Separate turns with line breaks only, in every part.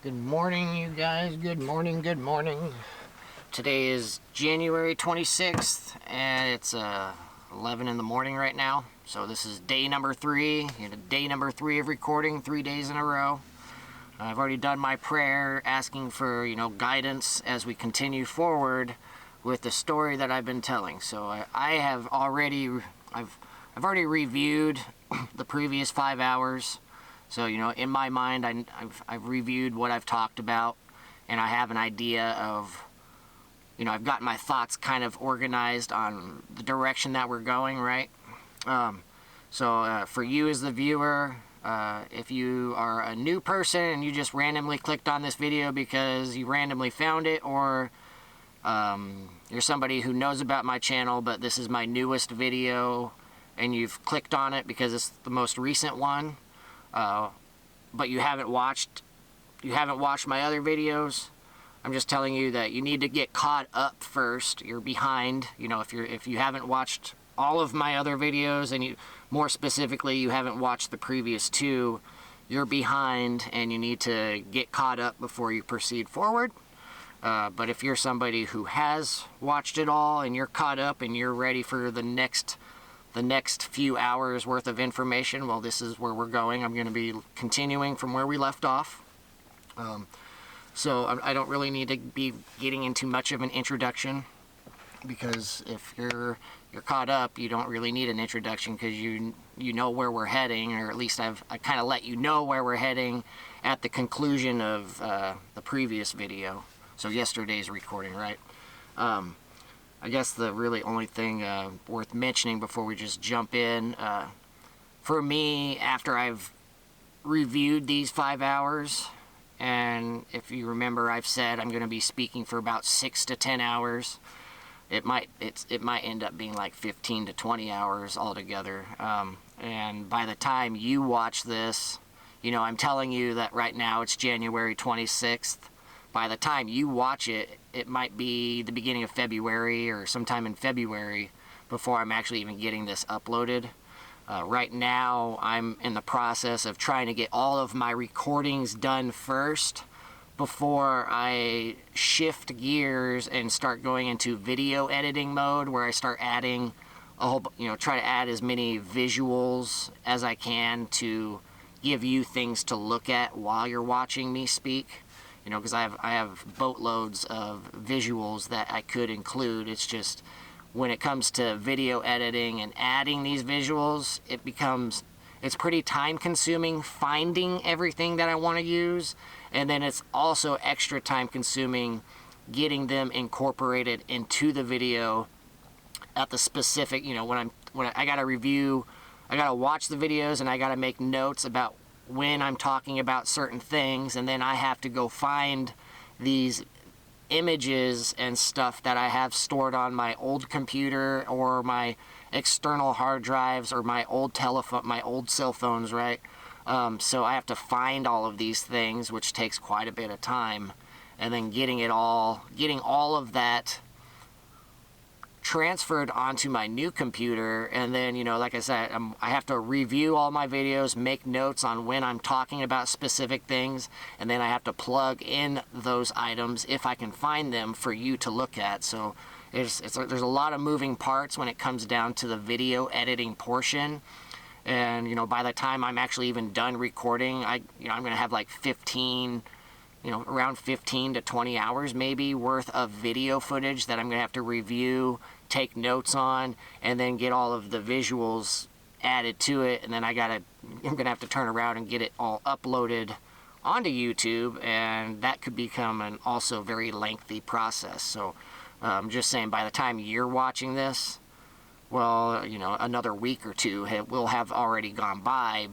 Good morning, you guys. Good morning, good morning. Today is January 26th, and it's 11 in the morning right now. So this is day number 3, day number 3 of recording, 3 days in a row. I've already done my prayer, asking for, guidance as we continue forward with the story that I've been telling. So I've already reviewed the previous 5 hours. So, in my mind, I've reviewed what I've talked about, and I have an idea of, I've gotten my thoughts kind of organized on the direction that we're going, right? So for you as the viewer, if you are a new person and you just randomly clicked on this video because you randomly found it, or you're somebody who knows about my channel, but this is my newest video, and you've clicked on it because it's the most recent one, but you haven't watched my other videos, I'm just telling you that you need to get caught up first. You're behind. If you haven't watched all of my other videos, and more specifically you haven't watched the previous 2, you're behind, and you need to get caught up before you proceed forward. But if you're somebody who has watched it all and you're caught up and you're ready for the next few hours worth of information, well, this is where we're going. I'm going to be continuing from where we left off. So I don't really need to be getting into much of an introduction, because if you're caught up, you don't really need an introduction, because you know where we're heading, or at least I kind of let you know where we're heading at the conclusion of the previous video. So yesterday's recording, right? I guess the really only thing worth mentioning before we just jump in, for me, after I've reviewed these 5 hours, and if you remember, I've said I'm going to be speaking for about 6 to 10 hours. It might end up being like 15 to 20 hours altogether. And by the time you watch this, I'm telling you that right now it's January 26th. By the time you watch it, it might be the beginning of February or sometime in February before I'm actually even getting this uploaded. Right now, I'm in the process of trying to get all of my recordings done first before I shift gears and start going into video editing mode, where I start adding try to add as many visuals as I can to give you things to look at while you're watching me speak. Because I have boatloads of visuals that I could include. It's just, when it comes to video editing and adding these visuals, it's pretty time consuming finding everything that I want to use, and then it's also extra time consuming getting them incorporated into the video at the specific, when I gotta review, I gotta watch the videos, and I gotta make notes about when I'm talking about certain things, and then I have to go find these images and stuff that I have stored on my old computer or my external hard drives or my old telephone, my old cell phones, right? So I have to find all of these things, which takes quite a bit of time, and then getting all of that transferred onto my new computer. And then, like I said, I have to review all my videos, make notes on when I'm talking about specific things, and then I have to plug in those items if I can find them for you to look at. So there's a lot of moving parts when it comes down to the video editing portion. And by the time I'm actually even done recording, I'm going to have like around 15 to 20 hours maybe worth of video footage that I'm going to have to review, take notes on, and then get all of the visuals added to it. And then I'm going to have to turn around and get it all uploaded onto YouTube, and that could become an also very lengthy process. So I'm just saying, by the time you're watching this, well, another week or 2 will have already gone by.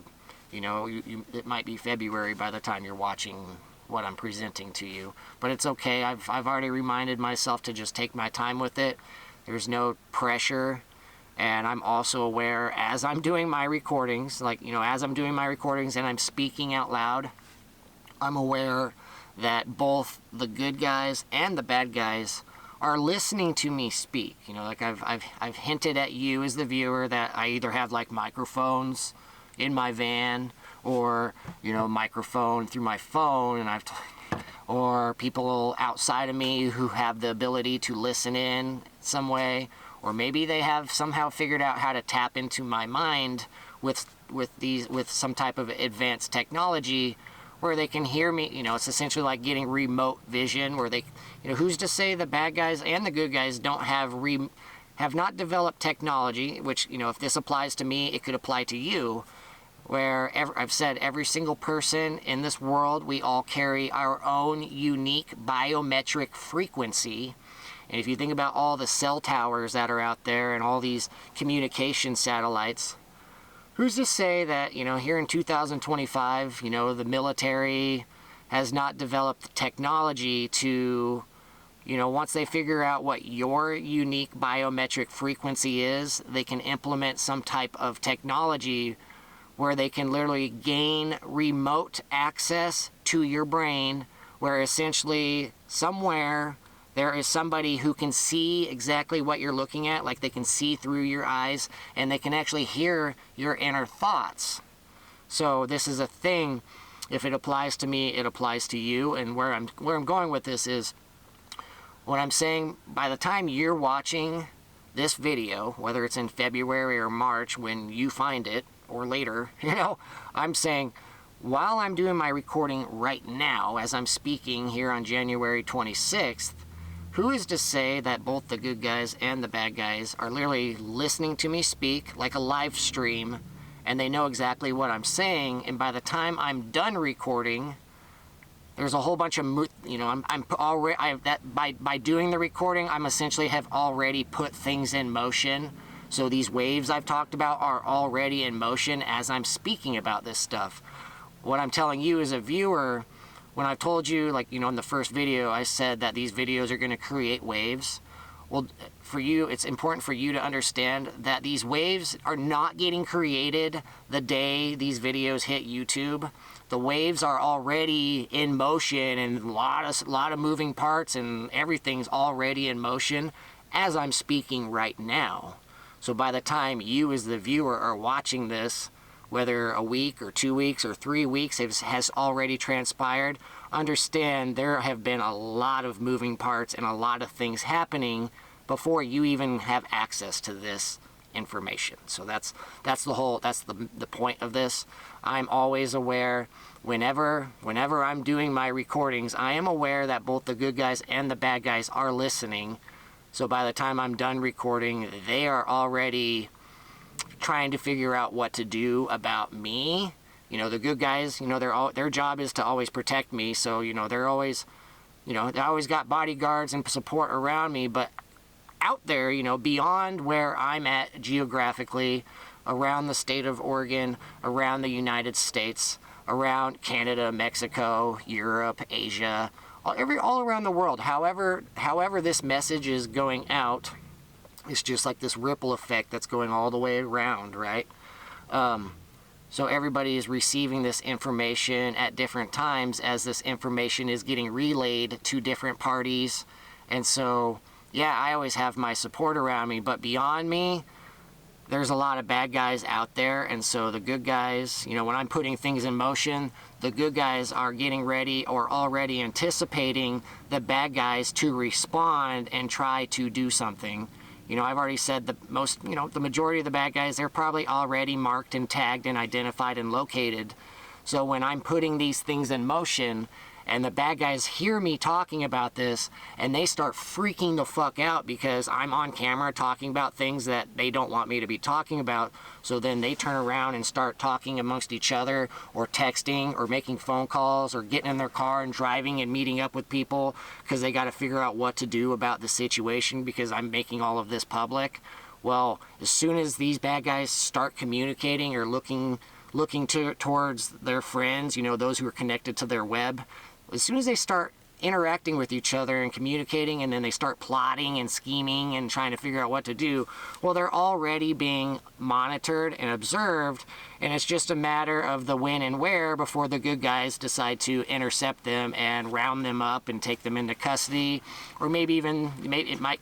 It might be February by the time you're watching what I'm presenting to you, but it's okay. I've already reminded myself to just take my time with it. There's no pressure, and I'm also aware as I'm doing my recordings, as I'm doing my recordings and I'm speaking out loud, I'm aware that both the good guys and the bad guys are listening to me speak. I've hinted at you as the viewer that I either have like microphones in my van, or microphone through my phone, and or people outside of me who have the ability to listen in some way, or maybe they have somehow figured out how to tap into my mind with some type of advanced technology where they can hear me. You know, it's essentially like getting remote vision, where they, you know, who's to say the bad guys and the good guys don't have not developed technology, which, you know, if this applies to me, it could apply to you, where I've said every single person in this world, we all carry our own unique biometric frequency. And if you think about all the cell towers that are out there and all these communication satellites, who's to say that, you know, here in 2025, you know, the military has not developed the technology to, you know, once they figure out what your unique biometric frequency is, they can implement some type of technology where they can literally gain remote access to your brain, where essentially somewhere there is somebody who can see exactly what you're looking at, like they can see through your eyes, and they can actually hear your inner thoughts. So this is a thing. If it applies to me, it applies to you. And where I'm going with this is, what I'm saying, by the time you're watching this video, whether it's in February or March when you find it, or later, you know, I'm saying, while I'm doing my recording right now, as I'm speaking here on January 26th, who is to say that both the good guys and the bad guys are literally listening to me speak like a live stream, and they know exactly what I'm saying, and by the time I'm done recording, there's a whole bunch of, you know, I'm already, by doing the recording, I'm essentially have already put things in motion. So these waves I've talked about are already in motion as I'm speaking about this stuff. What I'm telling you as a viewer, when I've told you, like, you know, in the first video, I said that these videos are going to create waves. Well, for you, it's important for you to understand that these waves are not getting created the day these videos hit YouTube. The waves are already in motion, and a lot of moving parts, and everything's already in motion as I'm speaking right now. So by the time you as the viewer are watching this, whether a week or 2 weeks or 3 weeks has already transpired, understand there have been a lot of moving parts and a lot of things happening before you even have access to this information. So that's the point of this. I'm always aware, whenever I'm doing my recordings, I am aware that both the good guys and the bad guys are listening. So by the time I'm done recording, they are already trying to figure out what to do about me. You know, the good guys, you know, their job is to always protect me. So, you know, they always got bodyguards and support around me. But out there, you know, beyond where I'm at geographically, around the state of Oregon, around the United States, around Canada, Mexico, Europe, Asia, all around the world, however this message is going out, it's just like this ripple effect that's going all the way around, right? So everybody is receiving this information at different times as this information is getting relayed to different parties. And so, yeah, I always have my support around me, but beyond me, there's a lot of bad guys out there. And so the good guys, you know, when I'm putting things in motion, the good guys are getting ready or already anticipating the bad guys to respond and try to do something. You know, I've already said the majority of the bad guys, they're probably already marked and tagged and identified and located. So when I'm putting these things in motion and the bad guys hear me talking about this and they start freaking the fuck out because I'm on camera talking about things that they don't want me to be talking about, so then they turn around and start talking amongst each other or texting or making phone calls or getting in their car and driving and meeting up with people because they got to figure out what to do about the situation because I'm making all of this public. Well, as soon as these bad guys start communicating or looking towards their friends, you know, those who are connected to their web, as soon as they start interacting with each other and communicating, and then they start plotting and scheming and trying to figure out what to do, well, they're already being monitored and observed, and it's just a matter of the when and where before the good guys decide to intercept them and round them up and take them into custody, or maybe it might.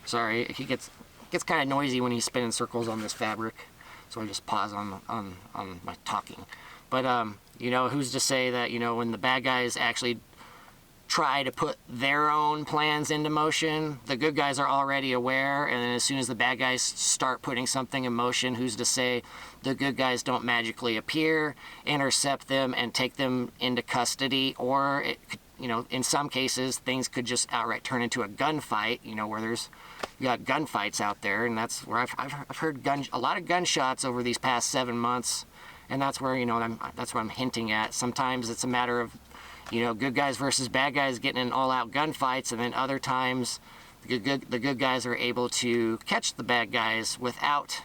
Sorry, he gets kind of noisy when he's spinning circles on this fabric, so I just pause on my talking. But you know, who's to say that, you know, when the bad guys actually try to put their own plans into motion, the good guys are already aware, and then as soon as the bad guys start putting something in motion, who's to say the good guys don't magically appear, intercept them, and take them into custody? Or it could, you know, in some cases things could just outright turn into a gunfight, you know, where you got gunfights out there, and that's where I've heard a lot of gunshots over these past 7 months, and that's where, you know, that's what I'm hinting at. Sometimes it's a matter of, you know, good guys versus bad guys getting in all-out gunfights, and then other times the good guys are able to catch the bad guys without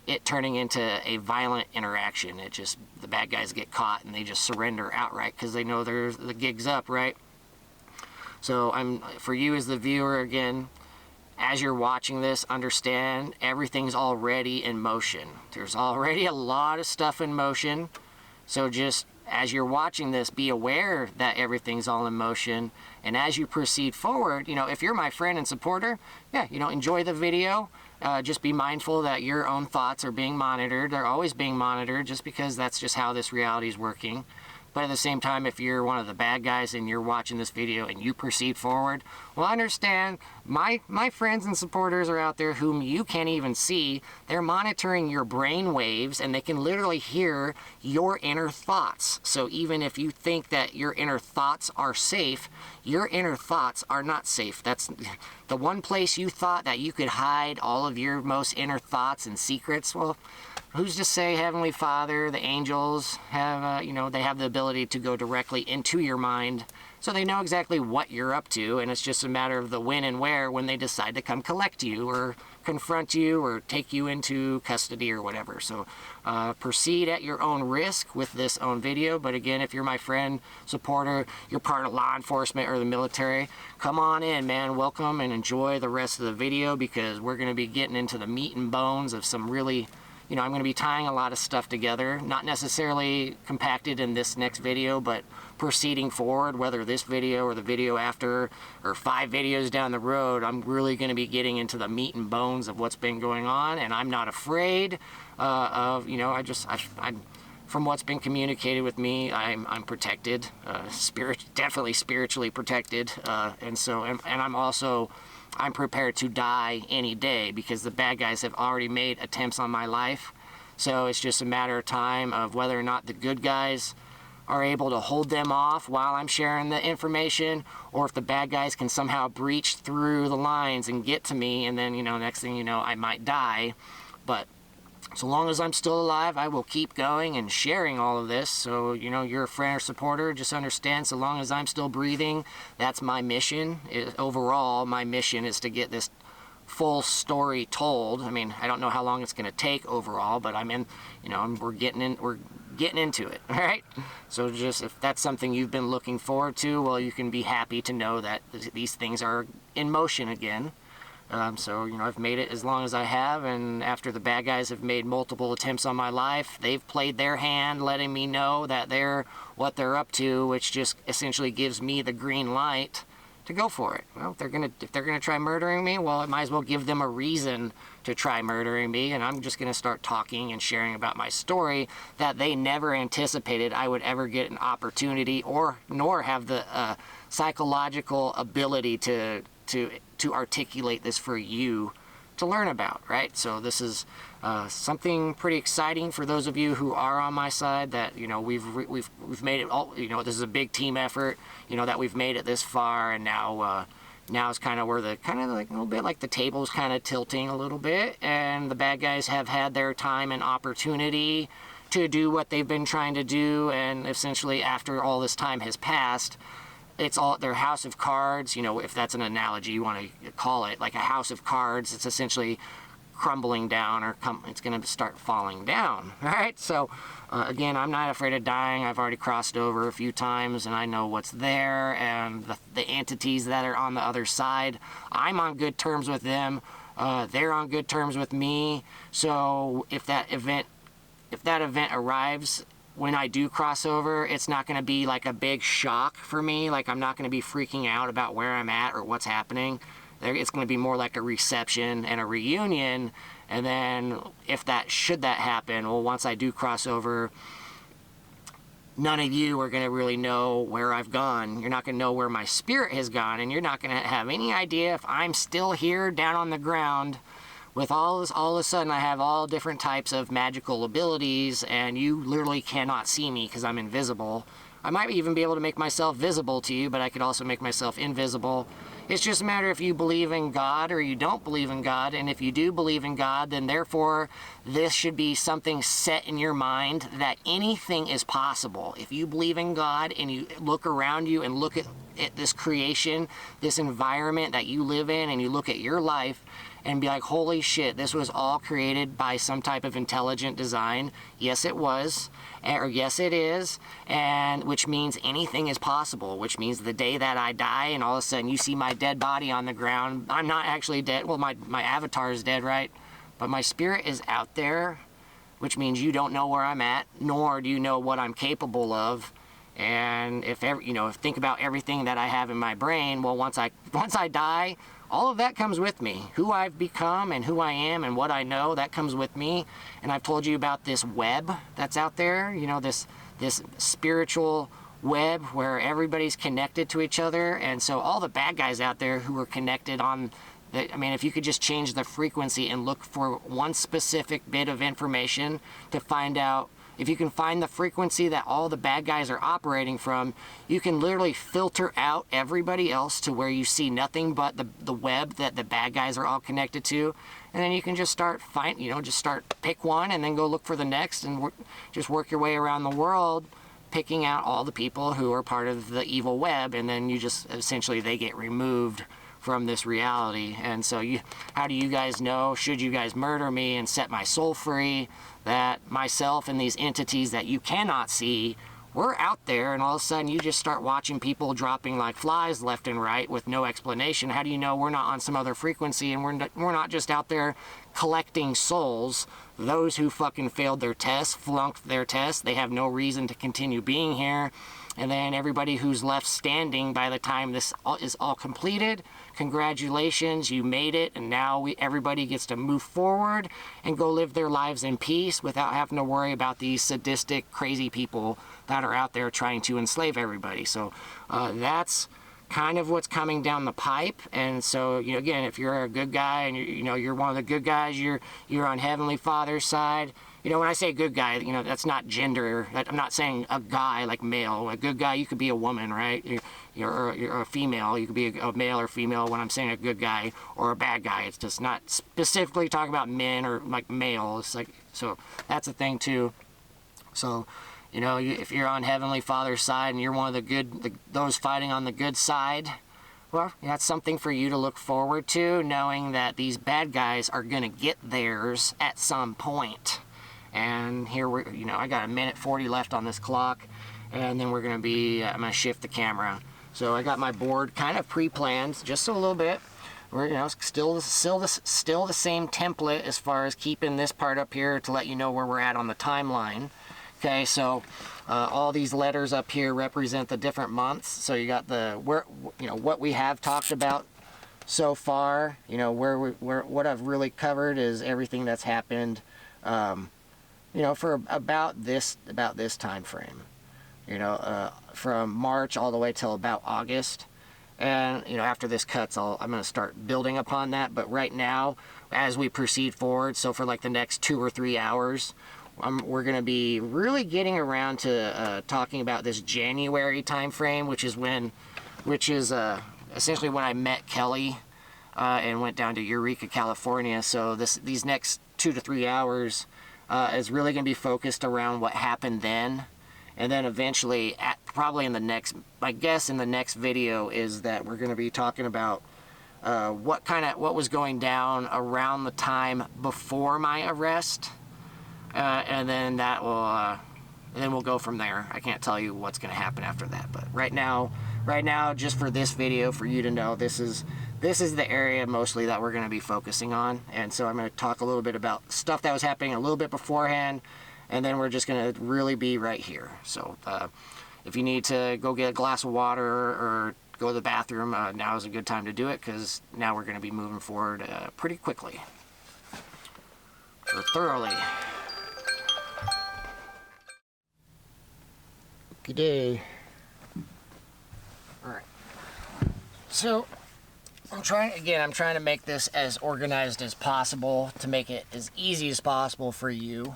it turning into a violent interaction. It just, the bad guys get caught and they just surrender outright because they know the gig's up, right? So for you as the viewer, again, as you're watching this, understand everything's already in motion. There's already a lot of stuff in motion. So just as you're watching this, be aware that everything's all in motion. And as you proceed forward, you know, if you're my friend and supporter, yeah, you know, enjoy the video. Just be mindful that your own thoughts are being monitored. They're always being monitored, just because that's just how this reality is working. But at the same time, if you're one of the bad guys and you're watching this video and you proceed forward, well, understand, my friends and supporters are out there whom you can't even see. They're monitoring your brain waves, and they can literally hear your inner thoughts. So even if you think that your inner thoughts are safe, your inner thoughts are not safe. That's the one place you thought that you could hide all of your most inner thoughts and secrets. Well, who's to say Heavenly Father, the angels have, you know, they have the ability to go directly into your mind, so they know exactly what you're up to, and it's just a matter of the when and where when they decide to come collect you or confront you or take you into custody or whatever. So proceed at your own risk with this own video. But again, if you're my friend, supporter, you're part of law enforcement or the military, come on in, man. Welcome, and enjoy the rest of the video, because we're going to be getting into the meat and bones of some really, you know, I'm going to be tying a lot of stuff together, not necessarily compacted in this next video, but proceeding forward, whether this video or the video after or 5 videos down the road, I'm really going to be getting into the meat and bones of what's been going on, and I'm not afraid of, you know, I'm from what's been communicated with me, I'm protected, definitely spiritually protected, and I'm prepared to die any day, because the bad guys have already made attempts on my life. So it's just a matter of time of whether or not the good guys are able to hold them off while I'm sharing the information, or if the bad guys can somehow breach through the lines and get to me, and then, you know, next thing you know, I might die. But so long as I'm still alive, I will keep going and sharing all of this. So, you know, you're a friend or supporter, just understand, so long as I'm still breathing, that's my mission. Overall, my mission is to get this full story told. I mean, I don't know how long it's going to take overall, but I'm in, you know, we're getting into it, all right? So just, if that's something you've been looking forward to, well, you can be happy to know that these things are in motion again. So, you know, I've made it as long as I have, and after the bad guys have made multiple attempts on my life, they've played their hand, letting me know that they're what they're up to, which just essentially gives me the green light to go for it. Well, if they're gonna try murdering me, well, I might as well give them a reason to try murdering me, and I'm just gonna start talking and sharing about my story that they never anticipated I would ever get an opportunity nor have the psychological ability to articulate this for you to learn about, right? So this is something pretty exciting for those of you who are on my side, that, you know, we've made it all, you know, this is a big team effort, you know, that we've made it this far, and now it's kind of where like a little bit like the table's kind of tilting a little bit, and the bad guys have had their time and opportunity to do what they've been trying to do, and essentially after all this time has passed, it's all their house of cards, you know, if that's an analogy you want to call it, like a house of cards, it's essentially crumbling down, or it's going to start falling down, right? So again, I'm not afraid of dying. I've already crossed over a few times, and I know what's there, and the entities that are on the other side, I'm on good terms with them, they're on good terms with me. So if that event arrives when I do cross over, it's not going to be like a big shock for me. Like, I'm not going to be freaking out about where I'm at or what's happening. It's going to be more like a reception and a reunion. And then should that happen, well, once I do cross over, none of you are going to really know where I've gone. You're not going to know where my spirit has gone, and you're not going to have any idea if I'm still here down on the ground with all this. All of a sudden I have all different types of magical abilities, and you literally cannot see me because I'm invisible. I might even be able to make myself visible to you, but I could also make myself invisible. It's just a matter if you believe in God or you don't believe in God, and if you do believe in God, then therefore this should be something set in your mind that anything is possible. If you believe in God and you look around you and look at this creation, this environment that you live in, and you look at your life and be like, holy shit, this was all created by some type of intelligent design. Yes, it was. Or yes, it is. And which means anything is possible, which means the day that I die and all of a sudden you see my dead body on the ground, I'm not actually dead. Well, my avatar is dead, right? But my spirit is out there, which means you don't know where I'm at, nor do you know what I'm capable of. And if think about everything that I have in my brain, well, once I die, all of that comes with me. Who I've become and who I am and what I know, that comes with me. And I've told you about this web that's out there, this spiritual web where everybody's connected to each other. And so all the bad guys out there who are connected on if you could just change the frequency and look for one specific bit of information to find out, if you can find the frequency that all the bad guys are operating from, you can literally filter out everybody else to where you see nothing but the web that the bad guys are all connected to. And then you can just start pick one and then go look for the next, and just work your way around the world, picking out all the people who are part of the evil web, and then you just, essentially, they get removed from this reality. And so how do you guys know, should you guys murder me and set my soul free, that myself and these entities that you cannot see, we're out there, and all of a sudden you just start watching people dropping like flies left and right with no explanation? How do you know we're not on some other frequency, and we're not just out there collecting souls? Those who fucking failed their tests, flunked their tests, they have no reason to continue being here. And then everybody who's left standing by the time this is all completed, congratulations, you made it, and now everybody gets to move forward and go live their lives in peace without having to worry about these sadistic, crazy people that are out there trying to enslave everybody. So that's kind of what's coming down the pipe. And so, again, if you're a good guy and you're one of the good guys, you're on Heavenly Father's side. When I say good guy, that's not gender. I'm not saying a guy like male. A good guy, you could be a woman, right? You're a female. You could be a male or female when I'm saying a good guy or a bad guy. It's just not specifically talking about men or like male. It's like, so that's a thing too. So, if you're on Heavenly Father's side and you're one of those fighting on the good side, well, that's something for you to look forward to, knowing that these bad guys are going to get theirs at some point. And here I got 1:40 left on this clock, and then we're going to be, I'm going to shift the camera. So I got my board kind of pre-planned just a little bit. We're, still the same template as far as keeping this part up here to let you know where we're at on the timeline. Okay, so all these letters up here represent the different months. So you got what we have talked about so far. What I've really covered is everything that's happened. For about this time frame, from March all the way till about August. And, after this cuts, I'm going to start building upon that. But right now, as we proceed forward, so for like the next 2 or 3 hours, we're going to be really getting around to talking about this January time frame, which is essentially when I met Kelly and went down to Eureka, California. So these next 2 to 3 hours is really going to be focused around what happened then. And then eventually, my guess in the next video is that we're going to be talking about what was going down around the time before my arrest. And then we'll go from there. I can't tell you what's going to happen after that. But right now, just for this video, for you to know, this is the area mostly that we're going to be focusing on. And so I'm going to talk a little bit about stuff that was happening a little bit beforehand, and then we're just going to really be right here. So if you need to go get a glass of water or go to the bathroom, now is a good time to do it, because now we're going to be moving forward pretty quickly. Or thoroughly. Good day. All right. So I'm trying to make this as organized as possible to make it as easy as possible for you,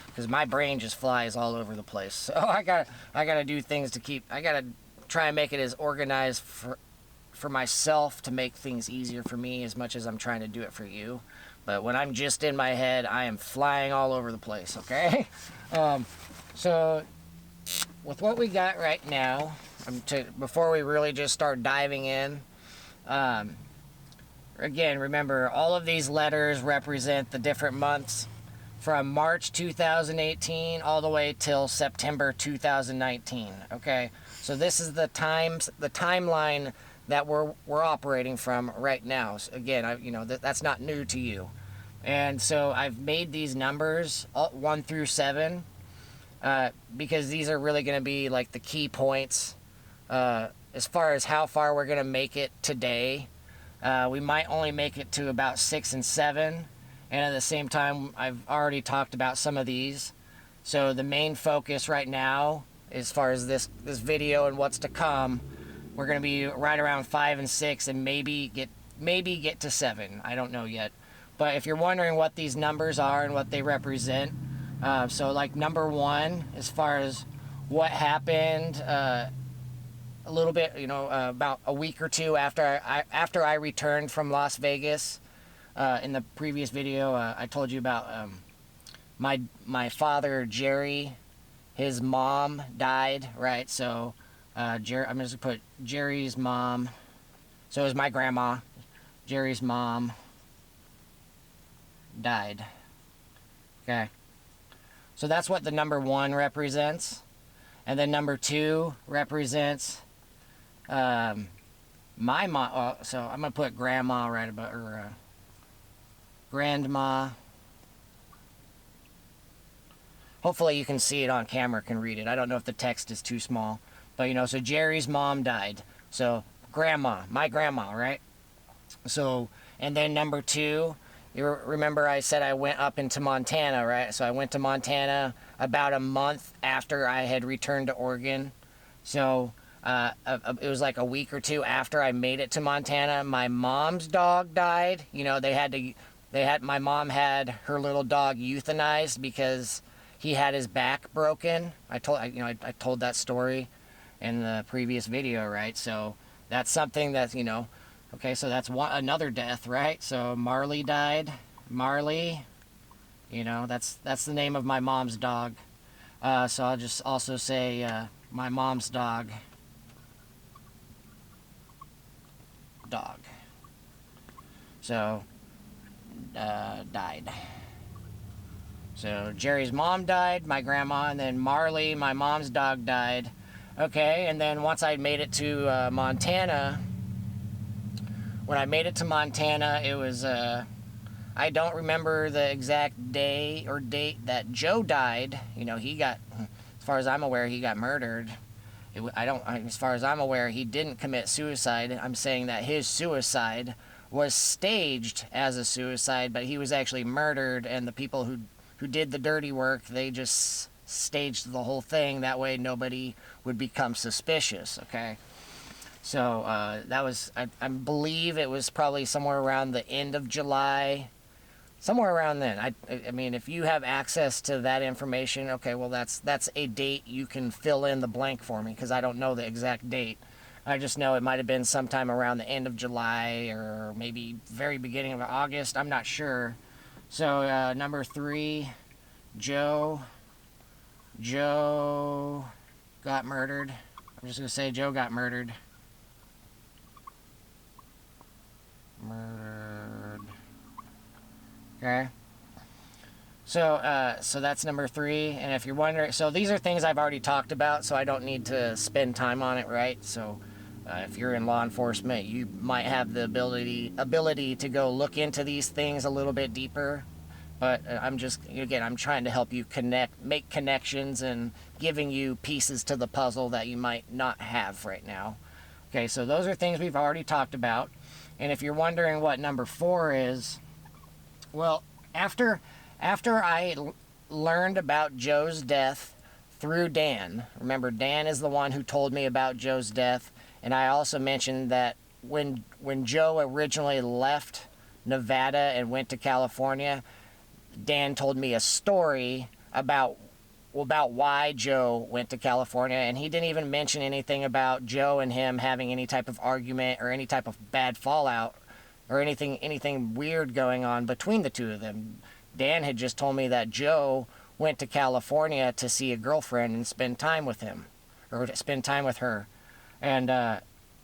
because my brain just flies all over the place. So I gotta do things to keep. I gotta try and make it as organized for myself to make things easier for me as much as I'm trying to do it for you. But when I'm just in my head, I am flying all over the place. Okay. So with what we got right now, before we really just start diving in. Again, remember, all of these letters represent the different months from March 2018 all the way till September 2019. Okay, so this is the timeline that we're operating from right now. So again, that's not new to you, and so I've made these numbers 1 through 7 because these are really going to be like the key points as far as how far we're going to make it today. We might only make it to about 6 and 7, and at the same time I've already talked about some of these. So the main focus right now, as far as this video and what's to come, we're going to be right around 5 and 6, and maybe get to 7. I don't know yet. But if you're wondering what these numbers are and what they represent, so like number 1, as far as what happened, a little bit, about a week or two after I returned from Las Vegas. In the previous video, I told you about my father, Jerry. His mom died, right? So I'm just gonna put Jerry's mom. So it was my grandma. Jerry's mom died. Okay. So that's what the number 1 represents. And then number 2 represents my mom. So I'm gonna put grandma right about, or grandma. Hopefully you can see it on camera, can read it. I don't know if the text is too small, but so Jerry's mom died. So grandma, my grandma, right? So, and then number 2, you remember I said I went up into Montana, right? So I went to Montana about a month after I had returned to Oregon. So it was like a week or 2 after I made it to Montana. My mom's dog died. My mom had her little dog euthanized because he had his back broken. I told that story in the previous video, right? So that's something that's, okay, so that's another death, right? So Marley died. Marley, that's the name of my mom's dog. So I'll just also say my mom's dog. So died. So Jerry's mom died, my grandma, and then Marley, my mom's dog, died. Okay, and then once I made it to Montana, when I made it to Montana, it was I don't remember the exact day or date that Joe died. He got, as far as I'm aware, he got murdered. As far as I'm aware, he didn't commit suicide. I'm saying that his suicide was staged as a suicide, but he was actually murdered, and the people who did the dirty work, they just staged the whole thing. That way nobody would become suspicious, okay? So that was, I believe it was probably somewhere around the end of July, somewhere around then. I mean, if you have access to that information, okay, well, that's a date you can fill in the blank for me, because I don't know the exact date. I just know it might have been sometime around the end of July or maybe very beginning of August. I'm not sure. So number 3, Joe got murdered. I'm just going to say Joe got murdered. Okay. So that's number 3. And if you're wondering, so these are things I've already talked about, so I don't need to spend time on it, right? So if you're in law enforcement, you might have the ability to go look into these things a little bit deeper. But I'm trying to help you make connections and giving you pieces to the puzzle that you might not have right now. Okay, so those are things we've already talked about. And if you're wondering what number 4 is, well, after I learned about Joe's death through Dan. Remember, Dan is the one who told me about Joe's death. And I also mentioned that when Joe originally left Nevada and went to California, Dan told me a story about why Joe went to California, and he didn't even mention anything about Joe and him having any type of argument or any type of bad fallout or anything weird going on between the two of them. Dan had just told me that Joe went to California to see a girlfriend and spend time with him, or to spend time with her, and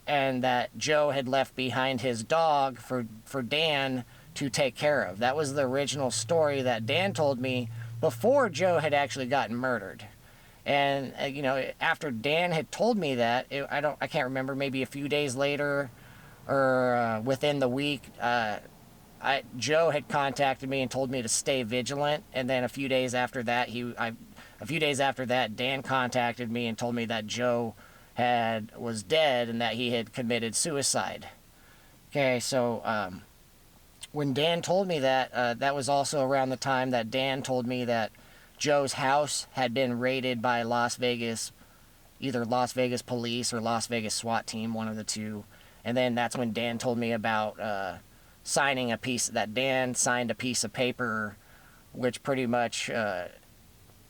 that Joe had left behind his dog for Dan to take care of. That was the original story that Dan told me before Joe had actually gotten murdered. And after Dan had told me that, I can't remember, maybe a few days later or within the week, Joe had contacted me and told me to stay vigilant. And then a few days after that, Dan contacted me and told me that Joe was dead and that he had committed suicide. Okay, so when Dan told me that, that was also around the time that Dan told me that Joe's house had been raided by either Las Vegas police or Las Vegas SWAT team, one of the two. And then that's when Dan told me about Dan signed a piece of paper which pretty much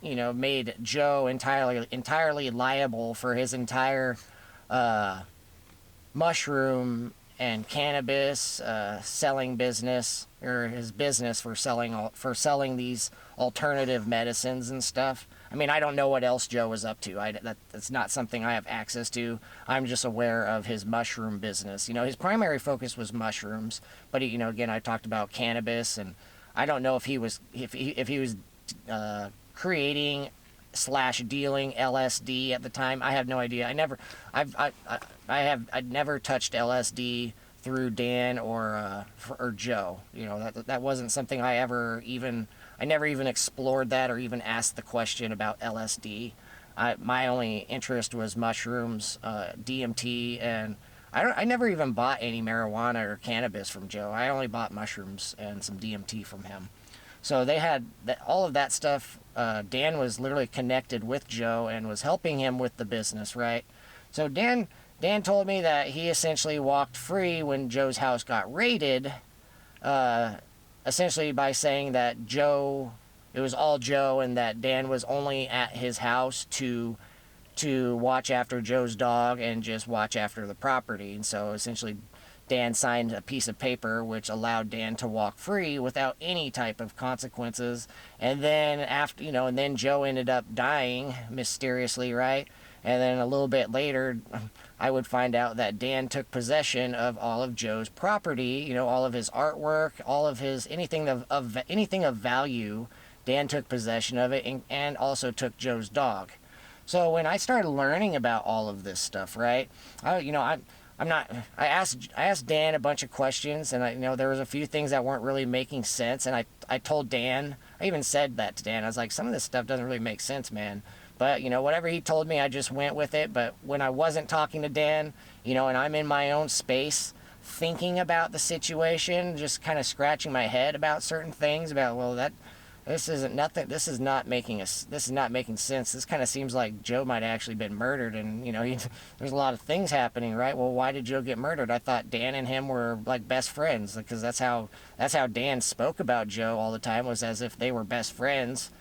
made Joe entirely liable for his entire mushroom and cannabis selling business, or his business for selling these alternative medicines and stuff. I mean, I don't know what else Joe was up to. That's not something I have access to. I'm just aware of his mushroom business. His primary focus was mushrooms, but again, I talked about cannabis, and I don't know if he was creating / dealing LSD at the time. I have no idea. I'd never touched LSD through Dan or Joe. That wasn't something I never even explored that or even asked the question about LSD. My only interest was mushrooms, DMT, and I never even bought any marijuana or cannabis from Joe. I only bought mushrooms and some DMT from him. So they had all of that stuff. Dan was literally connected with Joe and was helping him with the business, right? So Dan told me that he essentially walked free when Joe's house got raided, essentially by saying that it was all Joe, and that Dan was only at his house to watch after Joe's dog and just watch after the property. And so essentially Dan signed a piece of paper which allowed Dan to walk free without any type of consequences. And then and then Joe ended up dying mysteriously, right? And then a little bit later, I would find out that Dan took possession of all of Joe's property, all of his artwork, all of his anything of value. Dan took possession of it and also took Joe's dog. So when I started learning about all of this stuff, right? I asked Dan a bunch of questions, and there was a few things that weren't really making sense, and I told Dan, I even said that to Dan. I was like, some of this stuff doesn't really make sense, man. But whatever he told me, I just went with it. But when I wasn't talking to Dan, and I'm in my own space thinking about the situation, just kind of scratching my head about certain things, about this is not making sense. This kind of seems like Joe might have actually been murdered, and there's a lot of things happening, right? Well, why did Joe get murdered? I thought Dan and him were like best friends, because that's how Dan spoke about Joe all the time, was as if they were best friends,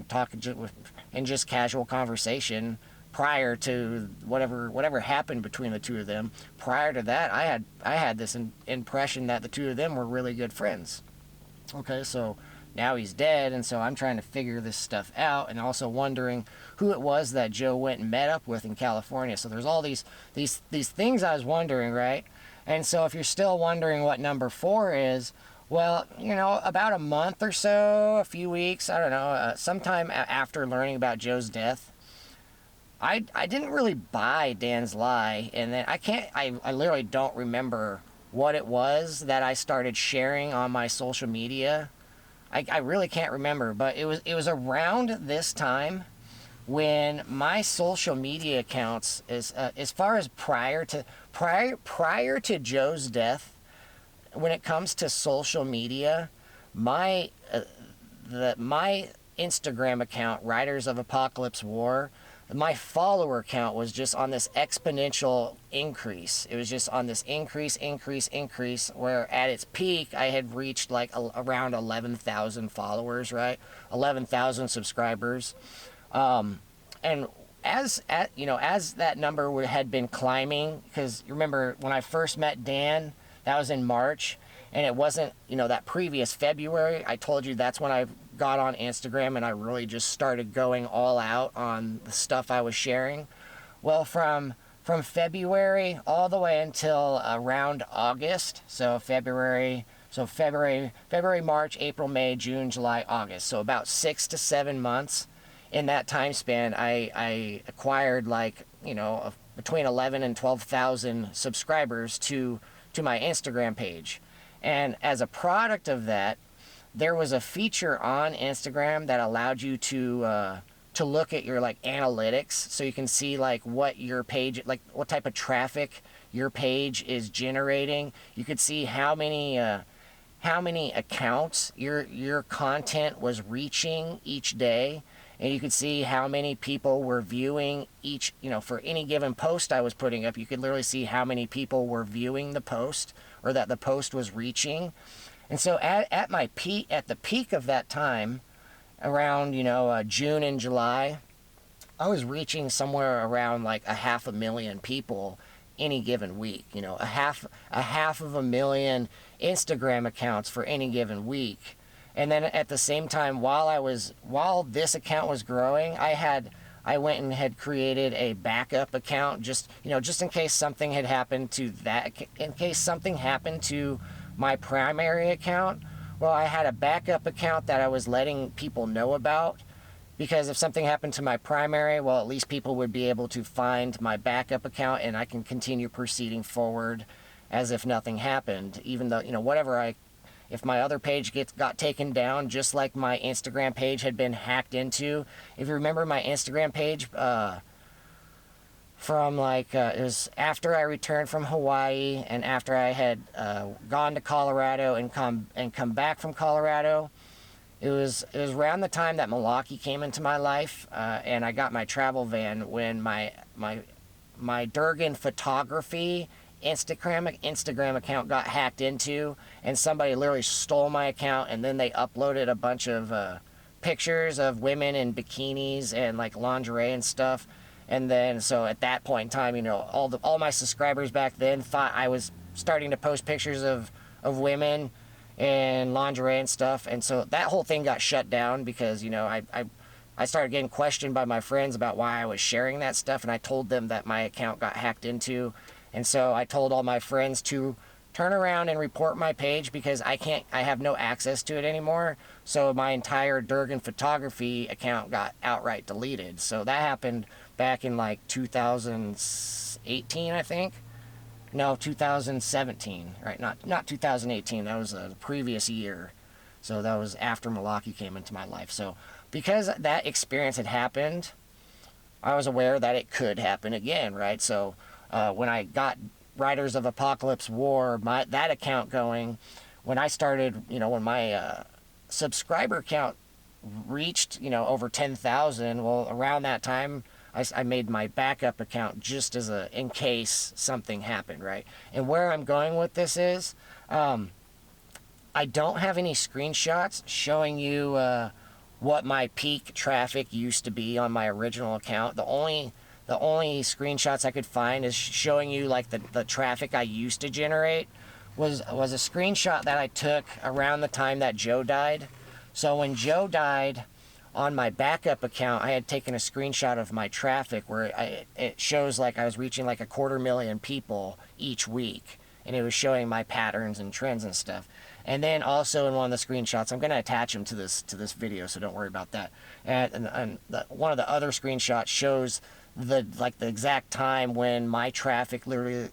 talking in just casual conversation. Prior to whatever happened between the two of them, prior to that, I had this impression that the two of them were really good friends. Okay, so now he's dead, and so I'm trying to figure this stuff out, and also wondering who it was that Joe went and met up with in California. So there's all these things I was wondering, right? And so if you're still wondering what number 4 is, well, about a month or so, a few weeks, I don't know, sometime after learning about Joe's death, I didn't really buy Dan's lie, and then I literally don't remember what it was that I started sharing on my social media. I really can't remember, but it was around this time when my social media accounts, as far as prior to Joe's death, when it comes to social media, my Instagram account, Riders of Apocalypse War, my follower count was just on this exponential increase. It was just on this increase, where at its peak, I had reached like around 11,000 followers, right? 11,000 subscribers. And as that number had been climbing, because you remember when I first met Dan, that was in March, and it wasn't, that previous February, I told you that's when I got on Instagram and I really just started going all out on the stuff I was sharing. Well, from February all the way until around August, so February, March, April, May, June, July, August, so about 6 to 7 months. In that time span, I acquired between 11 and 12,000 subscribers to my Instagram page. And as a product of that, there was a feature on Instagram that allowed you to look at your analytics, so you can see what your page, what type of traffic your page is generating. You could see how many accounts your content was reaching each day. And you could see how many people were viewing each, for any given post I was putting up, you could literally see how many people were viewing the post or that the post was reaching. And so at the peak of that time, around, June and July, I was reaching somewhere around 500,000 people any given week, a half of a million Instagram accounts for any given week. And then at the same time, while this account was growing, I went and had created a backup account just in case something had happened to in case something happened to my primary account. Well, I had a backup account that I was letting people know about, because if something happened to my primary, well, at least people would be able to find my backup account and I can continue proceeding forward as if nothing happened, even though, if my other page got taken down, just like my Instagram page had been hacked into. If you remember my Instagram page, from it was after I returned from Hawaii and after I had gone to Colorado and come back from Colorado. It was around the time that Milwaukee came into my life, and I got my travel van when my Durgan photography Instagram account got hacked into, and somebody literally stole my account, and then they uploaded a bunch of pictures of women in bikinis and lingerie and stuff. And then so at that point in time, all my subscribers back then thought I was starting to post pictures of women and lingerie and stuff. And so that whole thing got shut down because I started getting questioned by my friends about why I was sharing that stuff, and I told them that my account got hacked into. And so I told all my friends to turn around and report my page because I have no access to it anymore. So my entire Durgan photography account got outright deleted. So that happened back in 2018, I think. No, 2017, right? Not 2018. That was the previous year. So that was after Milwaukee came into my life. So because that experience had happened, I was aware that it could happen again, right? So when I got Riders of Apocalypse War, that account going, when I started, when my subscriber count reached, over 10,000, well, around that time, I made my backup account just as in case something happened, right? And where I'm going with this is, I don't have any screenshots showing you what my peak traffic used to be on my original account. The only screenshots I could find is showing you the traffic I used to generate was a screenshot that I took around the time that Joe died. So when Joe died, on my backup account, I had taken a screenshot of my traffic where it shows I was reaching 250,000 people each week, and it was showing my patterns and trends and stuff. And then also in one of the screenshots, I'm going to attach them to this video, so don't worry about that. And one of the other screenshots shows the exact time when my traffic, literally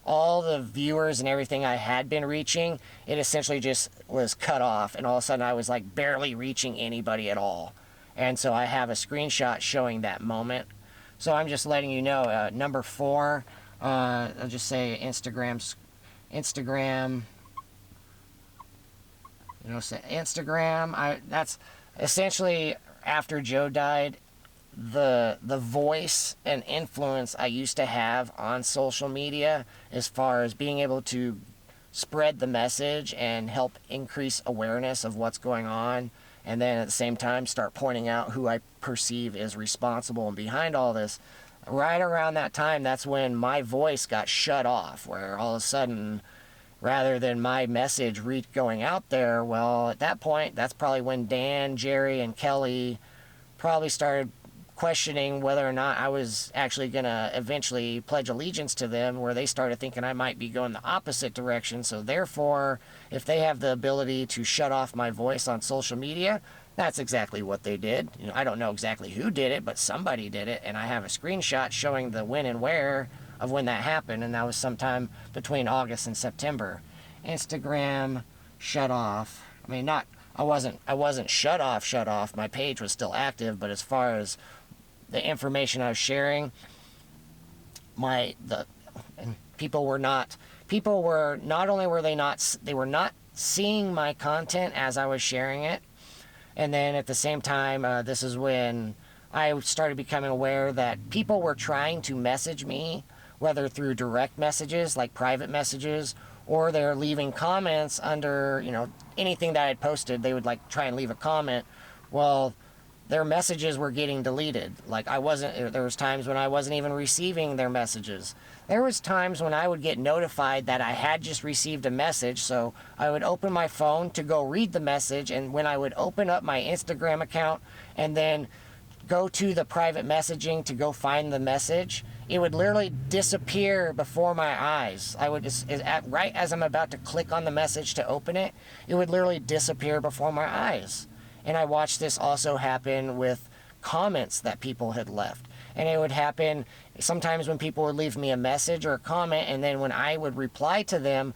all the viewers and everything I had been reaching, it essentially just was cut off, and all of a sudden I was barely reaching anybody at all. And so I have a screenshot showing that moment. So I'm just letting you know, number 4, I'll just say Instagram, say Instagram. That's essentially after Joe died, the voice and influence I used to have on social media, as far as being able to spread the message and help increase awareness of what's going on, and then at the same time start pointing out who I perceive is responsible and behind all this, right around that time, that's when my voice got shut off, where all of a sudden, rather than my message going out there, well, at that point, that's probably when Dan, Jerry, and Kelly probably started questioning whether or not I was actually going to eventually pledge allegiance to them, where they started thinking I might be going the opposite direction. So therefore, if they have the ability to shut off my voice on social media, that's exactly what they did. You know, I don't know exactly who did it, but somebody did it, and I have a screenshot showing the when and where of when that happened, and that was sometime between August and September. Instagram shut off. I mean, I wasn't shut off. My page was still active, but as far as the information I was sharing, people were not only were they were not seeing my content as I was sharing it, and then at the same time, this is when I started becoming aware that people were trying to message me, whether through direct messages like private messages, or they're leaving comments under, you know, anything that I had posted. They would like try and leave a comment. Well, their messages were getting deleted. Like there was times when I wasn't even receiving their messages. There was times when I would get notified that I had just received a message, so I would open my phone to go read the message, and when I would open up my Instagram account and then go to the private messaging to go find the message, it would literally disappear before my eyes. I would right as I'm about to click on the message to open it, it would literally disappear before my eyes. And I watched this also happen with comments that people had left. And it would happen sometimes when people would leave me a message or a comment, and then when I would reply to them,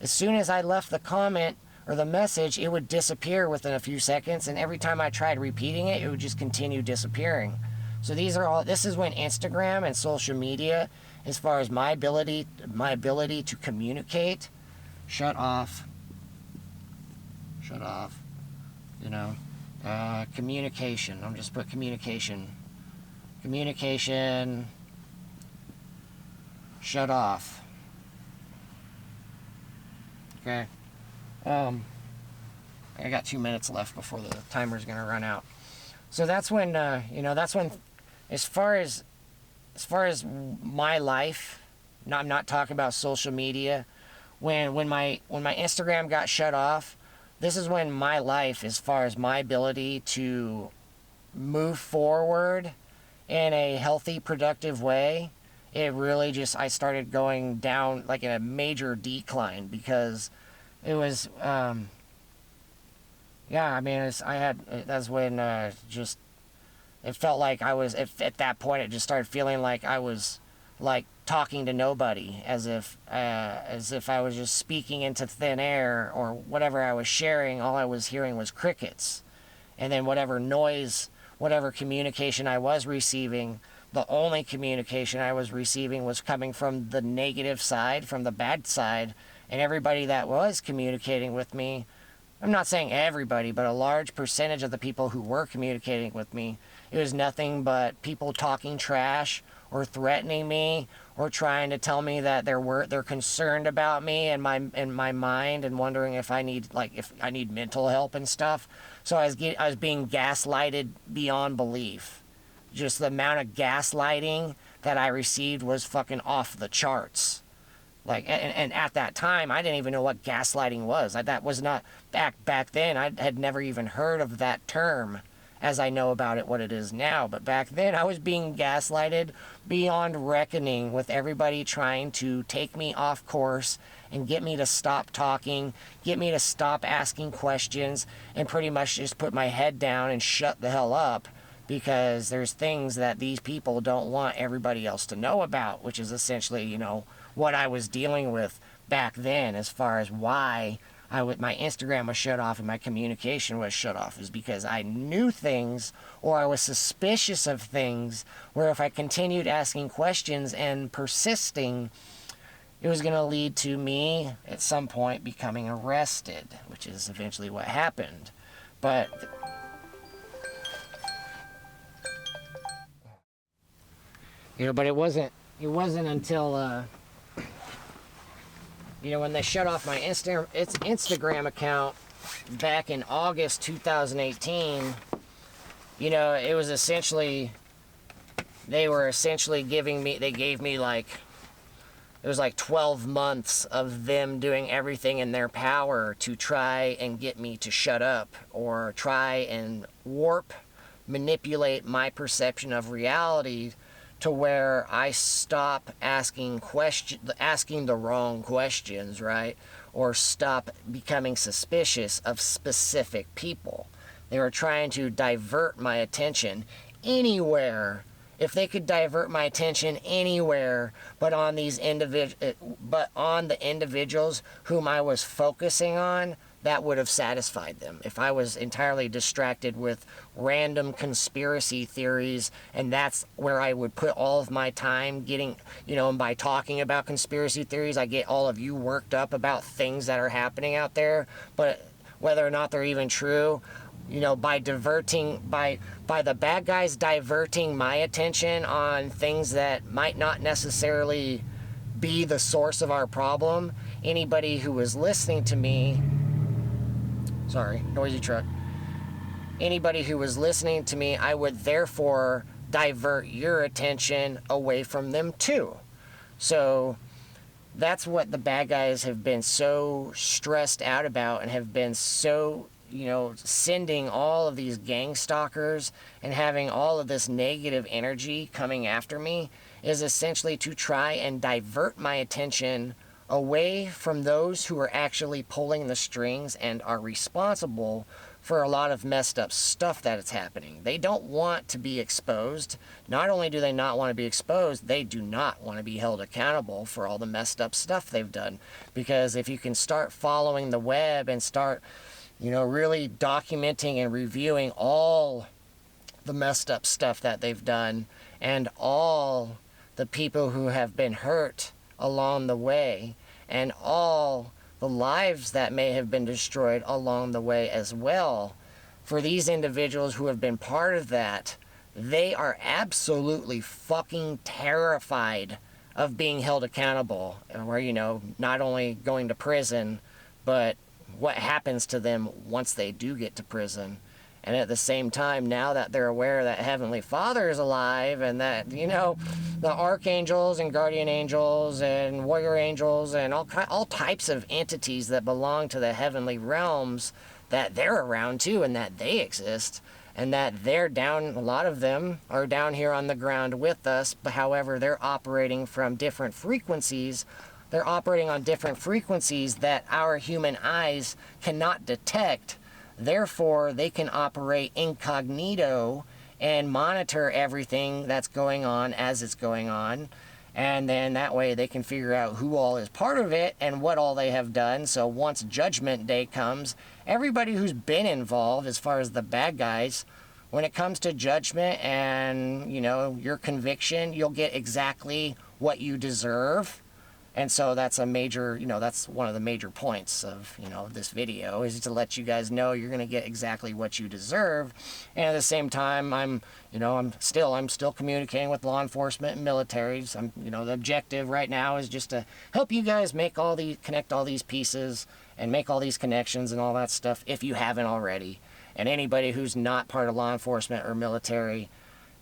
as soon as I left the comment or the message, it would disappear within a few seconds, and every time I tried repeating it, it would just continue disappearing. So this is when Instagram and social media, as far as my ability to communicate, shut off, you know, communication. I'm just put communication, shut off. Okay. I got 2 minutes left before the timer's gonna run out. So that's when, that's when, as far as my life, I'm not talking about social media, when my Instagram got shut off, this is when my life, as far as my ability to move forward in a healthy, productive way, it really just, I started going down like in a major decline, because it was, that's when just, it felt like I was, at that point it just started feeling like I was like talking to nobody, as if I was just speaking into thin air, or whatever I was sharing, all I was hearing was crickets. And then whatever noise, whatever communication I was receiving, the only communication I was receiving was coming from the negative side, from the bad side. And everybody that was communicating with me, I'm not saying everybody, but a large percentage of the people who were communicating with me, it was nothing but people talking trash or threatening me or trying to tell me that they're concerned about me and my mind, and wondering if I need mental help and stuff. So I was being gaslighted beyond belief. Just the amount of gaslighting that I received was fucking off the charts. Like, and at that time, I didn't even know what gaslighting was. That was not, back then, I had never even heard of that term as I know about it, what it is now. But back then, I was being gaslighted beyond reckoning, with everybody trying to take me off course and get me to stop talking, get me to stop asking questions, and pretty much just put my head down and shut the hell up, because there's things that these people don't want everybody else to know about, which is essentially, what I was dealing with back then, as far as why my Instagram was shut off and my communication was shut off, is because I knew things, or I was suspicious of things, where if I continued asking questions and persisting, it was going to lead to me at some point becoming arrested, which is eventually what happened. But You know, but it wasn't until, you know, when they shut off my Instagram account back in August 2018, you know, it was essentially, they gave me like, it was like 12 months of them doing everything in their power to try and get me to shut up or try and manipulate my perception of reality to where I stop asking the wrong questions, right? Or stop becoming suspicious of specific people. They were trying to divert my attention anywhere. If they could divert my attention anywhere but on the individuals whom I was focusing on, that would have satisfied them. If I was entirely distracted with random conspiracy theories, and that's where I would put all of my time getting, you know, and by talking about conspiracy theories, I get all of you worked up about things that are happening out there, but whether or not they're even true, you know, by the bad guys diverting my attention on things that might not necessarily be the source of our problem, anybody who was listening to me, sorry, noisy truck, anybody who was listening to me, I would therefore divert your attention away from them too. So that's what the bad guys have been so stressed out about and have been so, you know, sending all of these gang stalkers and having all of this negative energy coming after me, is essentially to try and divert my attention away from those who are actually pulling the strings and are responsible for a lot of messed up stuff that is happening. They don't want to be exposed. Not only do they not want to be exposed, they do not want to be held accountable for all the messed up stuff they've done. Because if you can start following the web and start, you know, really documenting and reviewing all the messed up stuff that they've done and all the people who have been hurt along the way and all the lives that may have been destroyed along the way as well, for these individuals who have been part of that, they are absolutely fucking terrified of being held accountable, or, you know, not only going to prison, but what happens to them once they do get to prison. And at the same time, now that they're aware that Heavenly Father is alive and that, you know, the archangels and guardian angels and warrior angels and all types of entities that belong to the heavenly realms, that they're around too and that they exist and that they're down, a lot of them are down here on the ground with us, but however, they're operating from different frequencies. They're operating on different frequencies that our human eyes cannot detect. Therefore, they can operate incognito and monitor everything that's going on as it's going on. And then that way they can figure out who all is part of it and what all they have done. So once Judgment Day comes, everybody who's been involved, as far as the bad guys, when it comes to judgment and, you know, your conviction, you'll get exactly what you deserve. And so that's a major, you know, that's one of the major points of, you know, this video, is to let you guys know you're going to get exactly what you deserve. And at the same time, I'm still communicating with law enforcement and militaries. You know, the objective right now is just to help you guys connect all these pieces and make all these connections and all that stuff if you haven't already. And anybody who's not part of law enforcement or military,